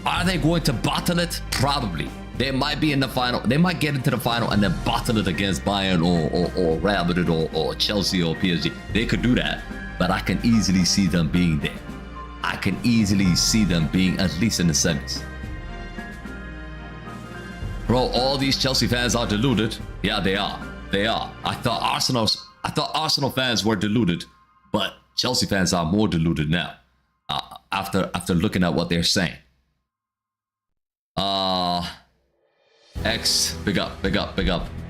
are they going to bottle it? Probably. They might be in the final. They might get into the final and then bottle it against Bayern or Real Madrid or Chelsea or PSG. They could do that. But I can easily see them being there. I can easily see them being at least in the semis. Bro, all these Chelsea fans are deluded. Yeah, they are. I thought Arsenal fans were deluded, but Chelsea fans are more deluded now. After looking at what they're saying. X, big up.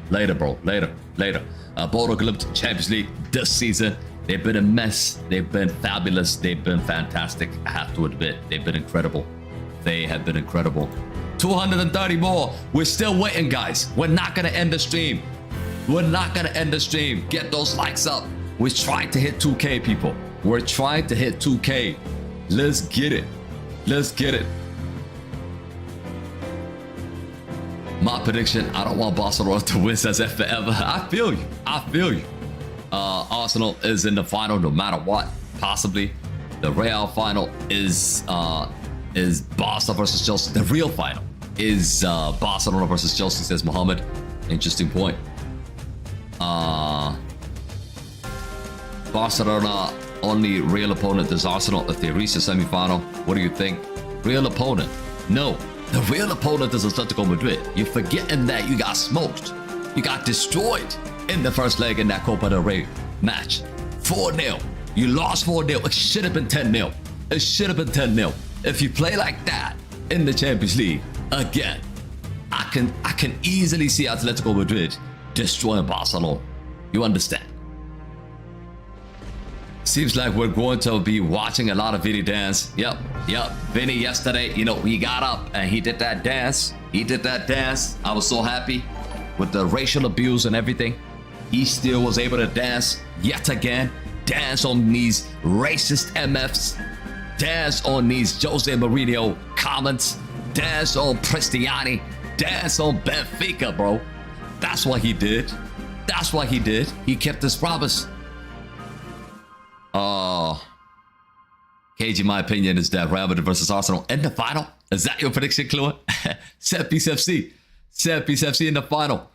Later, bro. Later. Bodo Glimt Champions League this season. They've been a mess. They've been fabulous. They've been fantastic. I have to admit, they've been incredible. They have been incredible. 230 more. We're still waiting, guys. We're not going to end the stream. Get those likes up. We're trying to hit 2K, people. We're trying to hit 2K. Let's get it. My prediction, I don't want Barcelona to win, says F forever. I feel you. Arsenal is in the final no matter what. Possibly. The Real final is Barca versus Chelsea. The real final is Barcelona versus Chelsea, says Mohammed. Interesting point. Barcelona, only real opponent is Arsenal if they reach the semi-final. What do you think? Real opponent? No. The real opponent is Atletico Madrid. You're forgetting that you got smoked. You got destroyed in the first leg in that Copa del Rey match. 4-0. You lost 4-0. It should have been 10-0. If you play like that in the Champions League, again, I can easily see Atletico Madrid destroying Barcelona. You understand? Seems like we're going to be watching a lot of Vinny dance. Yep. Vinny yesterday, he got up and he did that dance. I was so happy with the racial abuse and everything. He still was able to dance yet again. Dance on these racist MFs. Dance on these Jose Mourinho comments. Dance on Prestiani. Dance on Benfica, bro. That's what he did. He kept his promise. KG, my opinion is that Real Madrid versus Arsenal in the final. Is that your prediction, Chloe? Set Piece FC. Set Piece FC in the final.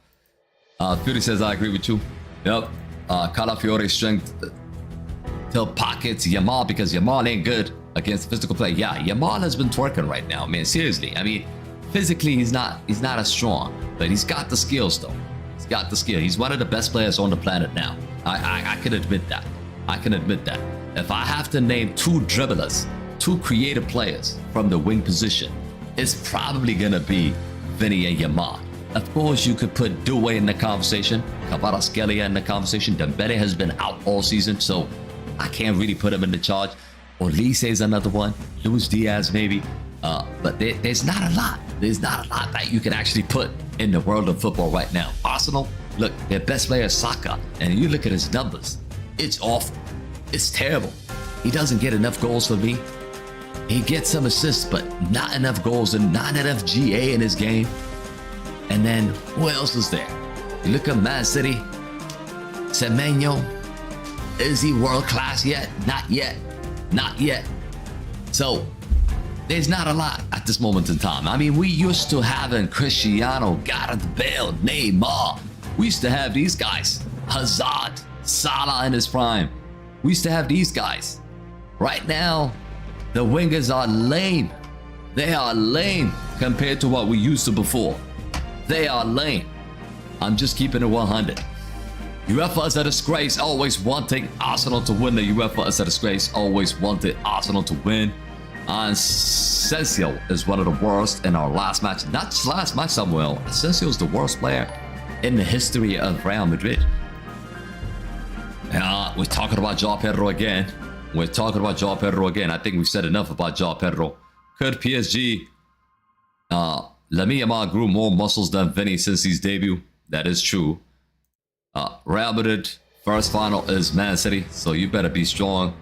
Fury says, I agree with you. Yep. Calafiore strength till pockets Yamal because Yamal ain't good against physical play. Yeah, Yamal has been twerking right now, man. Seriously. I mean, physically he's not as strong, but he's got the skills though. He's got the skill. He's one of the best players on the planet now. I can admit that. I can admit that. If I have to name two dribblers, two creative players from the wing position, it's probably gonna be Vinny and Yamal. Of course, you could put Due in the conversation, Kvaratskhelia in the conversation. Dembele has been out all season, so I can't really put him in the charge. Olise is another one. Luis Diaz maybe. But there's not a lot. There's not a lot that you can actually put in the world of football right now. Arsenal, look, their best player is Saka, and you look at his numbers. It's awful. It's terrible. He doesn't get enough goals for me. He gets some assists, but not enough goals and not enough GA in his game. And then who else is there? You look at Man City. Semenyo. Is he world class yet? Not yet. Not yet. So there's not a lot at this moment in time. I mean, we used to having Cristiano, Gareth Bale, Neymar. We used to have these guys. Hazard, Salah in his prime. We used to have these guys. Right now, the wingers are lame. They are lame compared to what we used to before. They are lame. I'm just keeping it 100. UEFA is a disgrace, always wanting Arsenal to win. The UEFA is a disgrace, always wanted Arsenal to win. Asensio is one of the worst in our last match. Not just last match, Samuel. Asensio is the worst player in the history of Real Madrid. We're talking about João Pedro again. We're talking about João Pedro again. I think we've said enough about João Pedro. Could PSG... Lamine Yamal grew more muscles than Vinny since his debut. That is true. Real Madrid first final is Man City, so you better be strong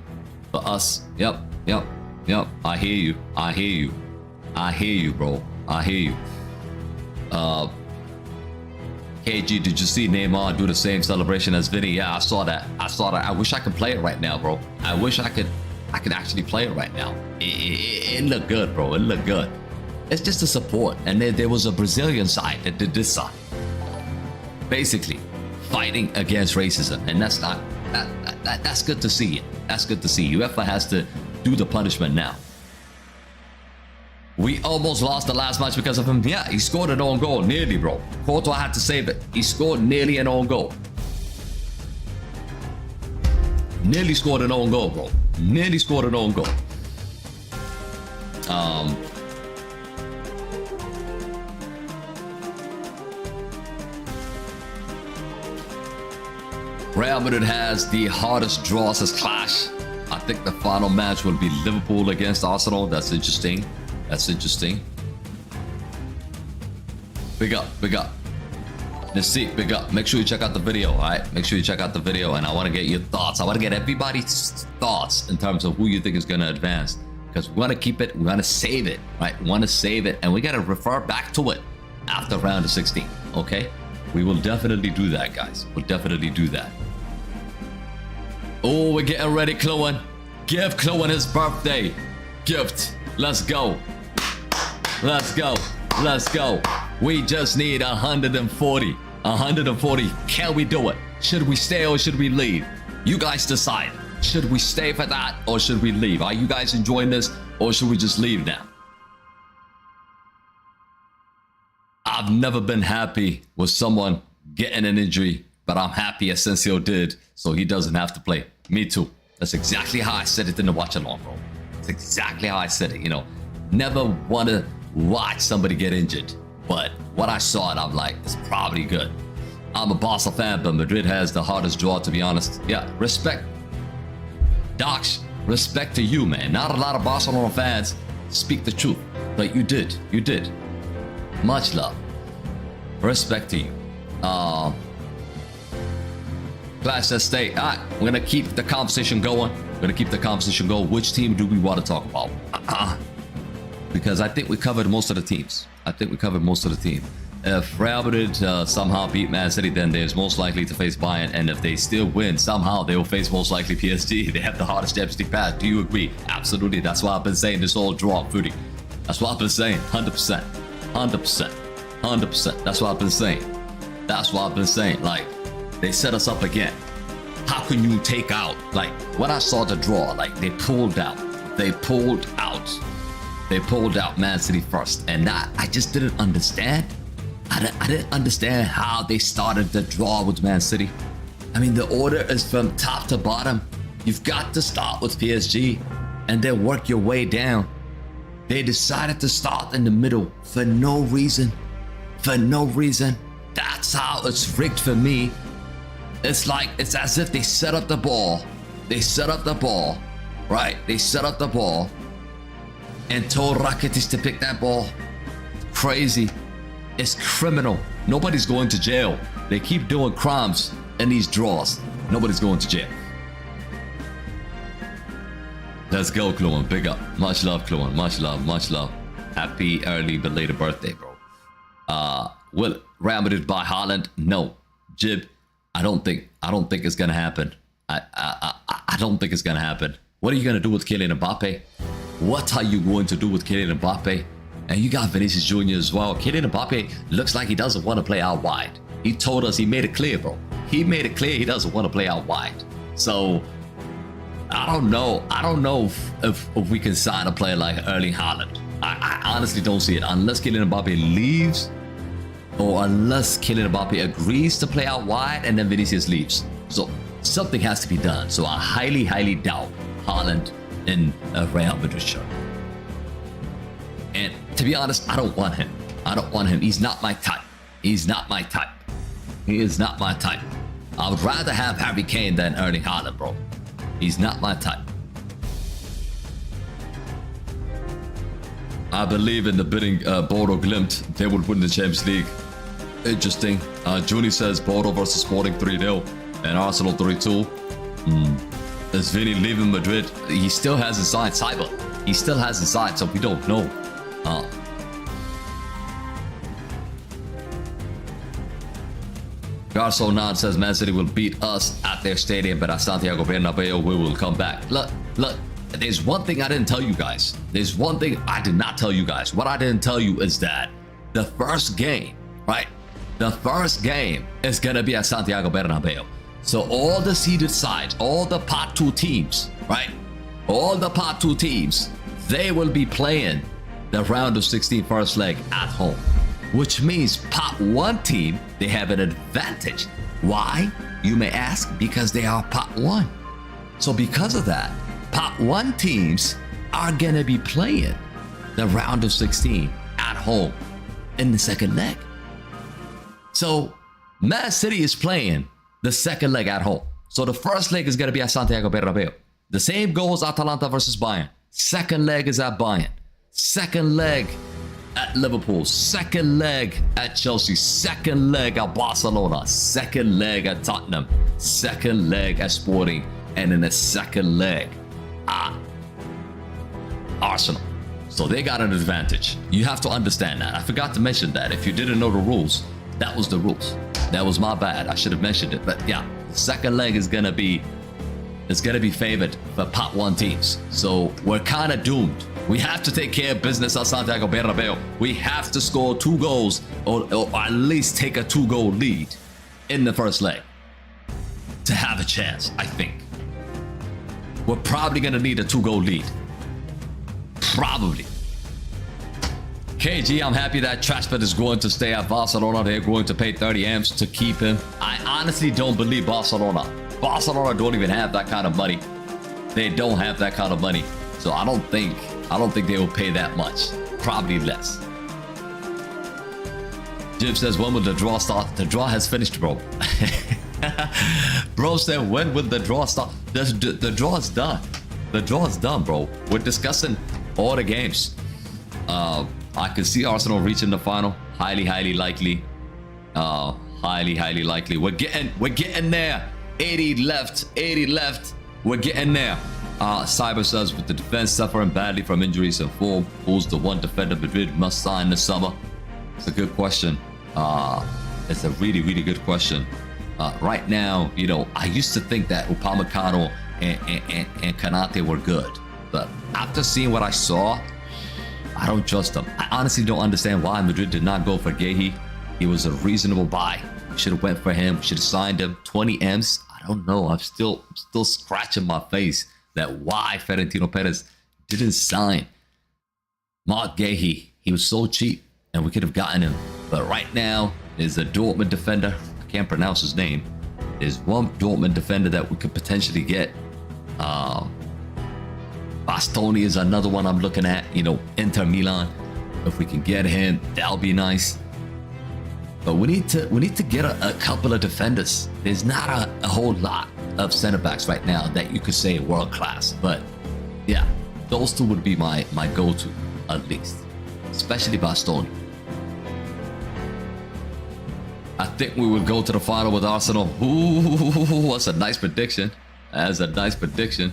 for us. Yep. I hear you. I hear you, bro. I hear you. KG, did you see Neymar do the same celebration as Vinny? Yeah, I saw that. I wish I could play it right now, bro. I wish I could actually play it right now. It looked good, bro. It looked good. It's just a support, and there was a Brazilian side that did this side, basically fighting against racism, and that's good to see. That's good to see. UEFA has to do the punishment now. We almost lost the last match because of him. Yeah, he scored an own goal, nearly, bro. Courtois had to save it. He scored nearly an own goal. Nearly scored an own goal, bro. Nearly scored an own goal. Real Madrid has the hardest draw, says Clash. I think the final match will be Liverpool against Arsenal. That's interesting. That's interesting. Big up. Let's see, big up. Make sure you check out the video, all right? Make sure you check out the video, and I want to get your thoughts. I want to get everybody's thoughts in terms of who you think is going to advance, because we want to keep it, we want to save it, right? We want to save it, and we got to refer back to it after round of 16, okay? We will definitely do that, guys. We'll definitely do that. Oh, we're getting ready, Chloe. Give Chloe his birthday gift. Let's go. Let's go. Let's go. We just need 140. 140. Can we do it? Should we stay or should we leave? You guys decide. Should we stay for that or should we leave? Are you guys enjoying this or should we just leave now? I've never been happy with someone getting an injury, but I'm happy Asensio did, so he doesn't have to play. Me too. That's exactly how I said it in the Watchalong, bro. That's exactly how I said it, you know. Never want to watch somebody get injured, but what I saw it, I'm like, it's probably good. I'm a Barca fan, but Madrid has the hardest draw, to be honest. Yeah, respect. Docs, respect to you, man. Not a lot of Barcelona fans speak the truth, but you did. You did. Much love. Respect to you. Clash says stay. All right, we're going to keep the conversation going. We're going to keep the conversation going. Which team do we want to talk about? Because I think we covered most of the teams. if Real Madrid somehow beat Man City, then they're most likely to face Bayern. And if they still win, somehow they will face most likely PSG. They have the hardest Champions League path. Do you agree? Absolutely. That's why I've been saying this whole draw, Footy. That's what I've been saying. 100%. 100%. 100%. That's what I've been saying. That's what I've been saying. Like, they set us up again. How can you take out? Like, when I saw the draw, like, they pulled out. They pulled out Man City first. And I just didn't understand. I didn't understand how they started the draw with Man City. I mean, the order is from top to bottom. You've got to start with PSG and then work your way down. They decided to start in the middle for no reason. For no reason. That's how it's rigged for me. It's like, it's as if they set up the ball. They set up the ball, right? They set up the ball and told Rakitic to pick that ball. Crazy. It's criminal. Nobody's going to jail. They keep doing crimes in these draws. Nobody's going to jail. Let's go, Kluan. Big up. Much love, Kluan. Much love. Much love. Happy early belated birthday, bro. Will Real Madrid buy Haaland? No. Jib, I don't think it's gonna happen. I don't think it's gonna happen. What are you gonna do with Kylian Mbappe? What are you going to do with Kylian Mbappe? And you got Vinicius Jr. as well. Kylian Mbappe looks like he doesn't want to play out wide. He told us, he made it clear, bro. He made it clear he doesn't want to play out wide. So I don't know. I don't know if we can sign a player like Erling Haaland. I honestly don't see it unless Kylian Mbappe leaves, or unless Kylian Mbappe agrees to play out wide and then Vinicius leaves. So something has to be done. So I highly doubt Haaland in a Real Madrid shirt. And to be honest, I don't want him. I don't want him. He's not my type. He's not my type. He is not my type. I would rather have Harry Kane than Erling Haaland, bro. He's not my type. I believe in the bidding Bodo Glimt. They would win the Champions League. Interesting. Juni says Bodo versus Sporting 3-0 and Arsenal 3-2. Is Vinny leaving Madrid? He still has his side, Cyber. He still has his side, so we don't know. Garçon says Man City will beat us at their stadium, but at Santiago Bernabeu we will come back. Look, there's one thing I didn't tell you guys. There's one thing I did not tell you guys. What I didn't tell you is that the first game, right? The first game is going to be at Santiago Bernabeu. So all the seeded sides, all the Pot 2 teams, right? All the Pot 2 teams, they will be playing the round of 16 first leg at home, which means Pot 1 team, they have an advantage. Why? You may ask, because they are Pot 1. So because of that, Pot 1 teams are going to be playing the round of 16 at home in the second leg. So Man City is playing the second leg at home. So the first leg is going to be at Santiago Bernabeu. The same goes Atalanta versus Bayern. Second leg is at Bayern. Second leg at Liverpool. Second leg at Chelsea. Second leg at Barcelona. Second leg at Tottenham. Second leg at Sporting. And then the second leg at Arsenal. So they got an advantage. You have to understand that. I forgot to mention that. If you didn't know the rules, that was the rules. That was my bad. I should have mentioned it. But yeah, the second leg is gonna be favored for Pot 1 teams. So we're kind of doomed. We have to take care of business at Santiago Bernabeu. We have to score 2 goals or at least take a 2-goal lead in the first leg to have a chance, I think. We're probably gonna need a 2-goal lead. Probably. KG, I'm happy that Trashford is going to stay at Barcelona. They're going to pay 30 M's to keep him. I honestly don't believe Barcelona. Barcelona don't even have that kind of money. They don't have that kind of money. So I don't think they will pay that much. Probably less. Jim says, when will the draw start? The draw has finished, bro. Bro said, when will the draw start? The draw is done. The draw is done, bro. We're discussing all the games. I could see Arsenal reaching the final. Highly likely. Highly likely. We're getting there. 80 left. We're getting there. Cyber says, with the defense suffering badly from injuries and form, who's the one defender Madrid must sign this summer? It's a good question. It's a really, really good question. Right now, you know, I used to think that Upamecano and Kanate were good, but after seeing what I saw, I don't trust them. I honestly don't understand why Madrid did not go for Gehi. He was a reasonable buy. Should have went for him. Should have signed him. 20 M's. I don't know. I'm still scratching my face that why Florentino Perez didn't sign Mark Gehi. He was so cheap, and we could have gotten him. But right now, there's a Dortmund defender. I can't pronounce his name. There's one Dortmund defender that we could potentially get. Bastoni is another one I'm looking at. You know, Inter Milan. If we can get him, that'll be nice. But we need to get a couple of defenders. There's not a whole lot of center backs right now that you could say world class. But yeah, those two would be my go-to at least, especially Bastoni. I think we would go to the final with Arsenal. Ooh, that's a nice prediction. That's a nice prediction.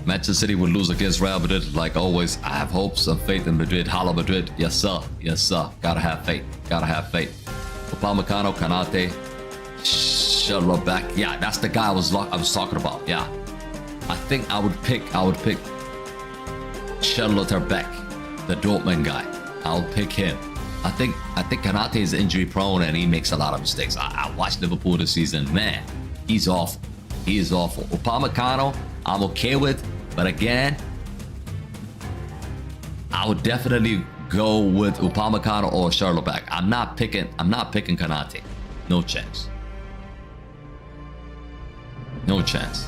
Manchester City would lose against Real Madrid like always. I have hopes and faith in Madrid. Hala Madrid. Yes, sir. Yes, sir. Gotta have faith. Gotta have faith. Upamecano, Kanate, Schlotterbeck. Yeah, that's the guy I was talking about. Yeah. I think I would pick Schlotterbeck, the Dortmund guy. I'll pick him. I think Kanate is injury prone and he makes a lot of mistakes. I watched Liverpool this season. Man, he's awful. He is awful. Upamecano, I'm okay with, but again, I would definitely go with Upamecano or Schlotterbeck. I'm not picking Kanate. No chance. No chance.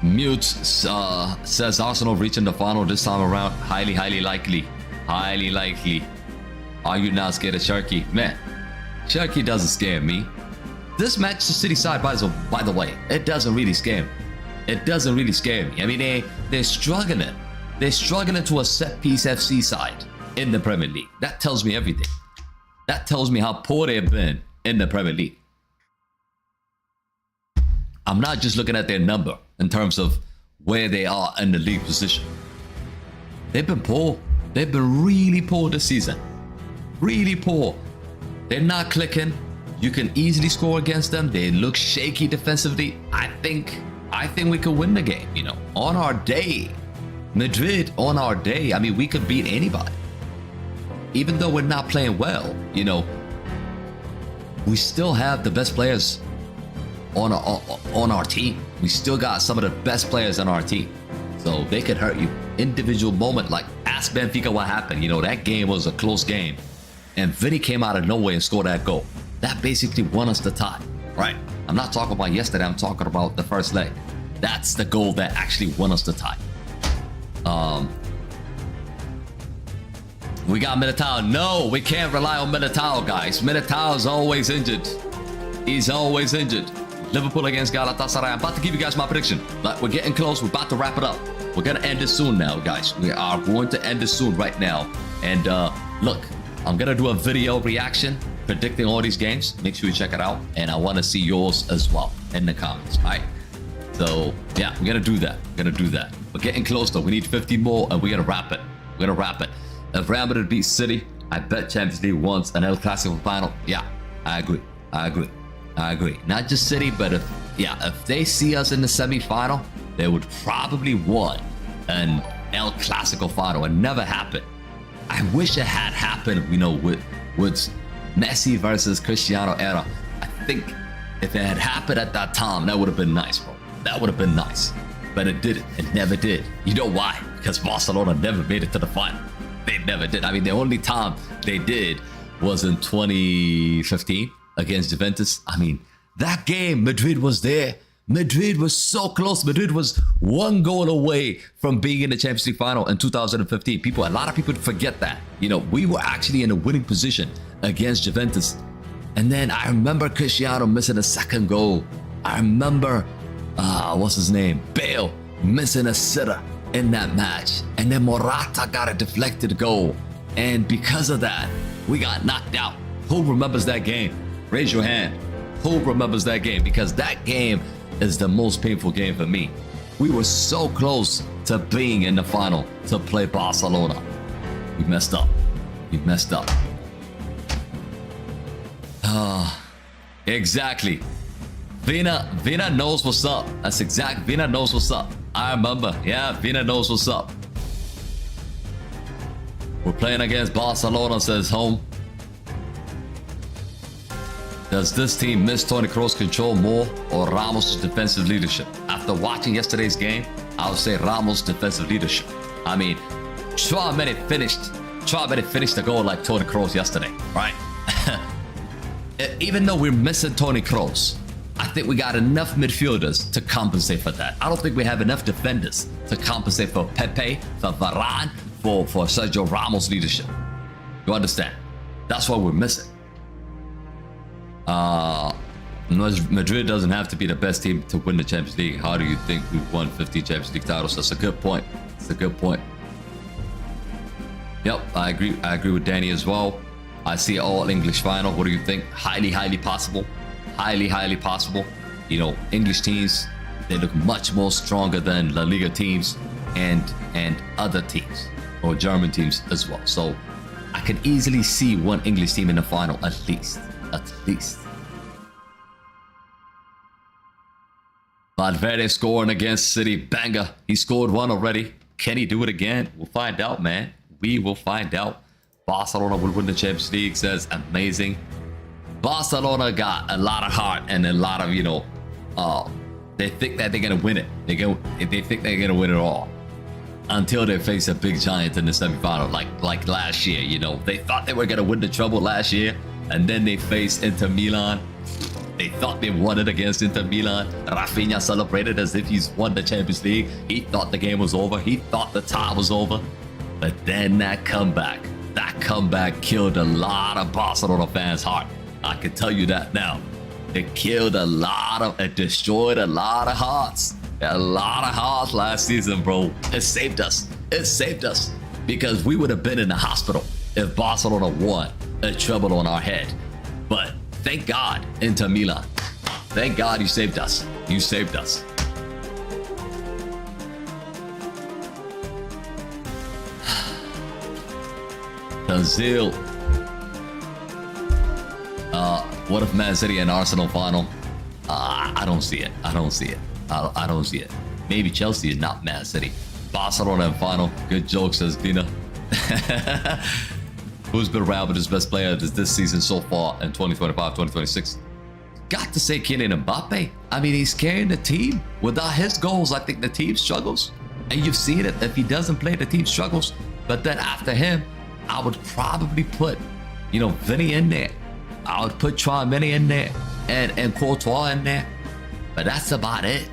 Mute says Arsenal reaching the final this time around. Highly likely. Highly likely. Are you not scared of Sharky? Man, Sharky doesn't scare me. This Manchester City side, by the way, it doesn't really scare me. It doesn't really scare me. I mean, they're struggling. They're struggling to a set-piece FC side in the Premier League. That tells me everything. That tells me how poor they've been in the Premier League. I'm not just looking at their number in terms of where they are in the league position. They've been poor. They've been really poor this season. Really poor. They're not clicking. You can easily score against them. They look shaky defensively. I think we could win the game, you know. On our day. Madrid, on our day. I mean, we could beat anybody. Even though we're not playing well, you know, we still have the best players on our team. We still got some of the best players on our team. So they could hurt you. Individual moment, like ask Benfica what happened. You know, that game was a close game. And Vinny came out of nowhere and scored that goal. That basically won us the tie, right? I'm not talking about yesterday. I'm talking about the first leg. That's the goal that actually won us the tie. We got Militao. No, we can't rely on Militao, guys. Militao is always injured. He's always injured. Liverpool against Galatasaray. I'm about to give you guys my prediction. But we're getting close. We're about to wrap it up. We're going to end this soon now, guys. We are going to end this soon right now. And look, I'm going to do a video reaction predicting all these games. Make sure you check it out. And I want to see yours as well in the comments. All right. So, yeah, we're going to do that. We're going to do that. We're getting close, though. We need 50 more, and we're going to wrap it. We're going to wrap it. If Real Madrid beats City, I bet Champions League once an El Clasico final. Yeah, I agree. I agree. I agree. Not just City, but if they see us in the semi-final, they would probably want an El Clasico final. It never happened. I wish it had happened, you know, with Messi versus Cristiano era. I think if it had happened at that time, that would have been nice, bro. That would have been nice. But it didn't. It never did. You know why? Because Barcelona never made it to the final. They never did. I mean, the only time they did was in 2015 against Juventus. I mean, that game, Madrid was there. Madrid was so close. Madrid was one goal away from being in the Champions League final in 2015. A lot of people forget that. You know, we were actually in a winning position against Juventus. And then I remember Cristiano missing a second goal. I remember, what's his name? Bale missing a sitter in that match. And then Morata got a deflected goal. And because of that, we got knocked out. Who remembers that game? Raise your hand. Who remembers that game? Because that game is the most painful game for me. We were so close to being in the final to play Barcelona. We messed up. We messed up. Exactly. Vina knows what's up. That's exact. Vina knows what's up. I remember. Yeah, Vina knows what's up. We're playing against Barcelona, says home. Does this team miss Toni Kroos' control more or Ramos' defensive leadership? After watching yesterday's game, I would say Ramos' defensive leadership. I mean, Tchouaméni finished the goal like Toni Kroos yesterday, right? Even though we're missing Toni Kroos, I think we got enough midfielders to compensate for that. I don't think we have enough defenders to compensate for Pepe, for Varane, for Sergio Ramos' leadership. You understand? That's what we're missing. Madrid doesn't have to be the best team to win the Champions League. How do you think we've won 15 Champions League titles? That's a good point. It's a good point. Yep, I agree with Danny as well. I see all English final. What do you think? Highly possible. Highly possible. You know, English teams, they look much more stronger than La Liga teams and other teams or German teams as well. So I can easily see one English team in the final at least. At least. Valverde scoring against City. Banger. He scored one already. Can he do it again? We'll find out, man. We will find out. Barcelona will win the Champions League, says amazing. Barcelona got a lot of heart and a lot of, you know, they think that they're going to win it. They think they're going to win it all. Until they face a big giant in the semifinal, like last year, you know. They thought they were going to win the treble last year. And then they faced Inter Milan. They thought they won it against Inter Milan. Rafinha celebrated as if he's won the Champions League. He thought the game was over. He thought the tie was over. But then that comeback killed a lot of Barcelona fans' heart. I can tell you that now. It destroyed a lot of hearts. A lot of hearts last season, bro. It saved us. It saved us. Because we would have been in the hospital if Barcelona won a treble on our head. But thank God, Inter Milan. Thank God you saved us. You saved us. Brazil. What if Man City and Arsenal final? I don't see it. I don't see it. Maybe Chelsea is not Man City. Barcelona in final. Good joke, says Dina. Who's been Real Madrid's best player this season so far in 2025, 2026? Got to say Kylian Mbappe. I mean, he's carrying the team. Without his goals, I think the team struggles. And you've seen it. If he doesn't play, the team struggles. But then after him, I would probably put, you know, Vinny in there. I would put Tchouaméni in there and Courtois in there. But that's about it.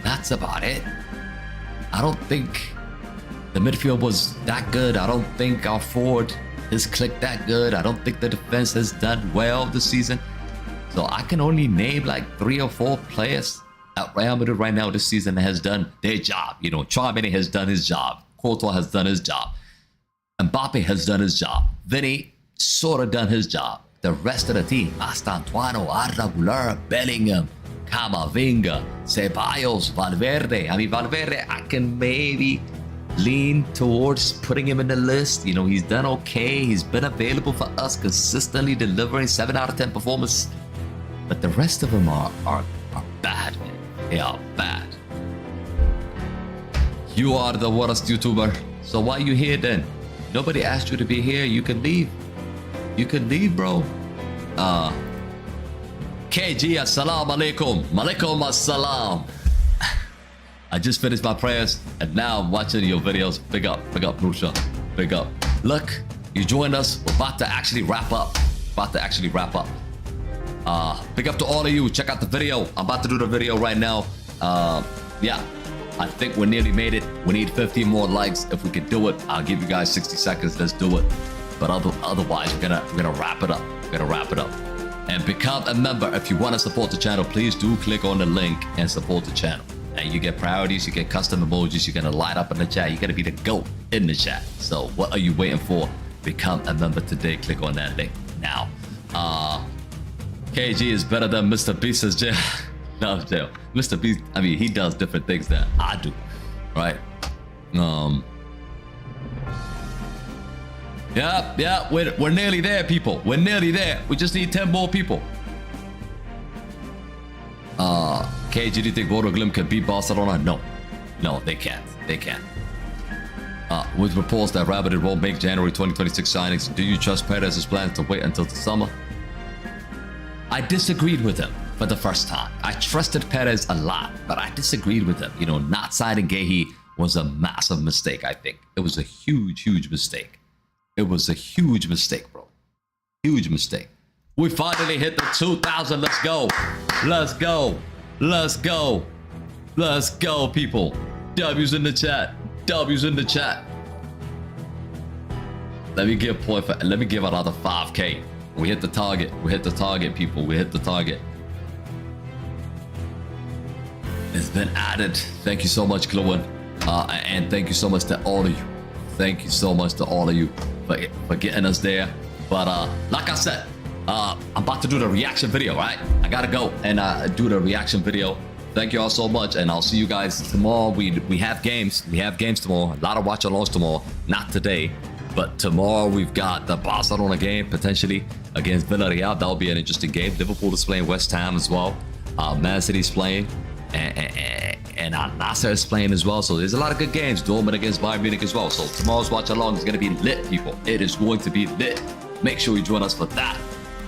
That's about it. I don't think the midfield was that good. I don't think our forward has clicked that good. I don't think the defense has done well this season. So I can only name like 3 or 4 players at Real Madrid right now this season that has done their job. You know, Tchouaméni has done his job. Courtois has done his job. Mbappe has done his job. Vinny sort of done his job. The rest of the team, Mastantuano, Arda Güler, Bellingham, Camavinga, Ceballos, Valverde. I mean, Valverde, I can maybe lean towards putting him in the list. You know, he's done okay. He's been available for us, consistently delivering 7 out of 10 performance. But the rest of them are bad, man. They are bad. You are the worst YouTuber. So why are you here then? Nobody asked you to be here. You can leave. You can leave, bro. KG, assalamu alaikum. Malaikum assalam. I just finished my prayers and now I'm watching your videos. Big up, Nusha. Big up. Look, you joined us. We're about to actually wrap up. Big up to all of you. Check out the video. I'm about to do the video right now. Yeah, I think we nearly made it. We need 15 more likes. If we can do it, I'll give you guys 60 seconds. Let's do it. But otherwise, we're gonna wrap it up. And become a member. If you want to support the channel, please do click on the link and support the channel. And you get priorities, you get custom emojis, you're gonna light up in the chat. You're gonna be the GOAT in the chat. So what are you waiting for? Become a member today. Click on that link now. KG is better than Mr. Beast, says Jay. No, jail. Mr. Beast, I mean, he does different things that I do, right? Yeah, we're nearly there, people. We're nearly there. We just need 10 more people. KG, do you think Bodo Glimt can beat Barcelona? No, they can't. They can't. With reports that Real Madrid won't make January 2026 signings, do you trust Perez's plans to wait until the summer? I disagreed with him for the first time. I trusted Perez a lot, but I disagreed with him. You know, not signing Guehi was a massive mistake, I think. It was a huge mistake. It was a huge mistake, bro. Huge mistake. We finally hit the 2,000. Let's go. Let's go. Let's go. Let's go, people. W's in the chat. W's in the chat. Let me give another 5K. We hit the target. We hit the target, people. We hit the target. It's been added. Thank you so much, Chloe. And thank you so much to all of you. Thank you so much to all of you for getting us there. But like I said, I'm about to do the reaction video, right? I gotta go and do the reaction video. Thank you all so much, and I'll see you guys tomorrow. We have games. We have games tomorrow. A lot of watch-alongs tomorrow. Not today, but tomorrow we've got the Barcelona game potentially against Villarreal. That'll be an interesting game. Liverpool is playing West Ham as well. Man City's playing, and Nasser is playing as well. So there's a lot of good games. Dortmund against Bayern Munich as well. So tomorrow's watch-along is going to be lit, people. It is going to be lit. Make sure you join us for that.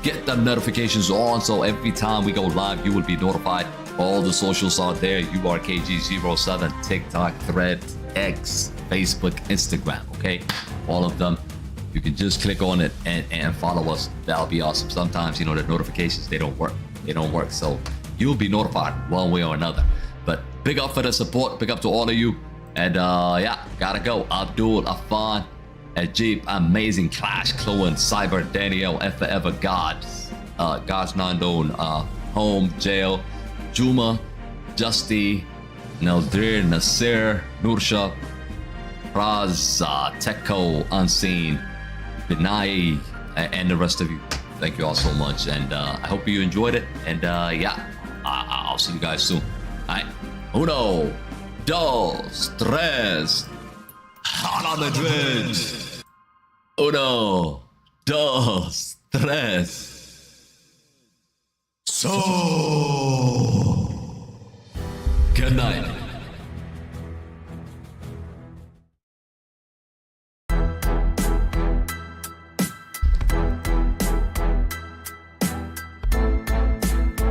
Get the notifications on, so every time we go live, you will be notified. All the socials are there. URKG07, TikTok, Threads, X, Facebook, Instagram, okay? All of them. You can just click on it and follow us. That'll be awesome. Sometimes, you know, the notifications, they don't work. They don't work. So you'll be notified one way or another. But big up for the support. Big up to all of you. And yeah, gotta go. Abdul, Afan, Ajib, Amazing, Clash, Chloe, Cyber, Danielle, F Forever, God, God's Nondon, Home, Jail, Juma, Justy, Neldir, Nasir, Nursha, Raz, Teko, Unseen, Benai, and the rest of you. Thank you all so much, and I hope you enjoyed it. And yeah, I'll see you guys soon. All right, uno, dos, tres, Real Madrid. Uno, dos, tres. So, good night.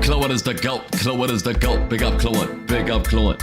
Chloe is the GOAT. Chloe is the GOAT. Big up Chloe. Big up Chloe.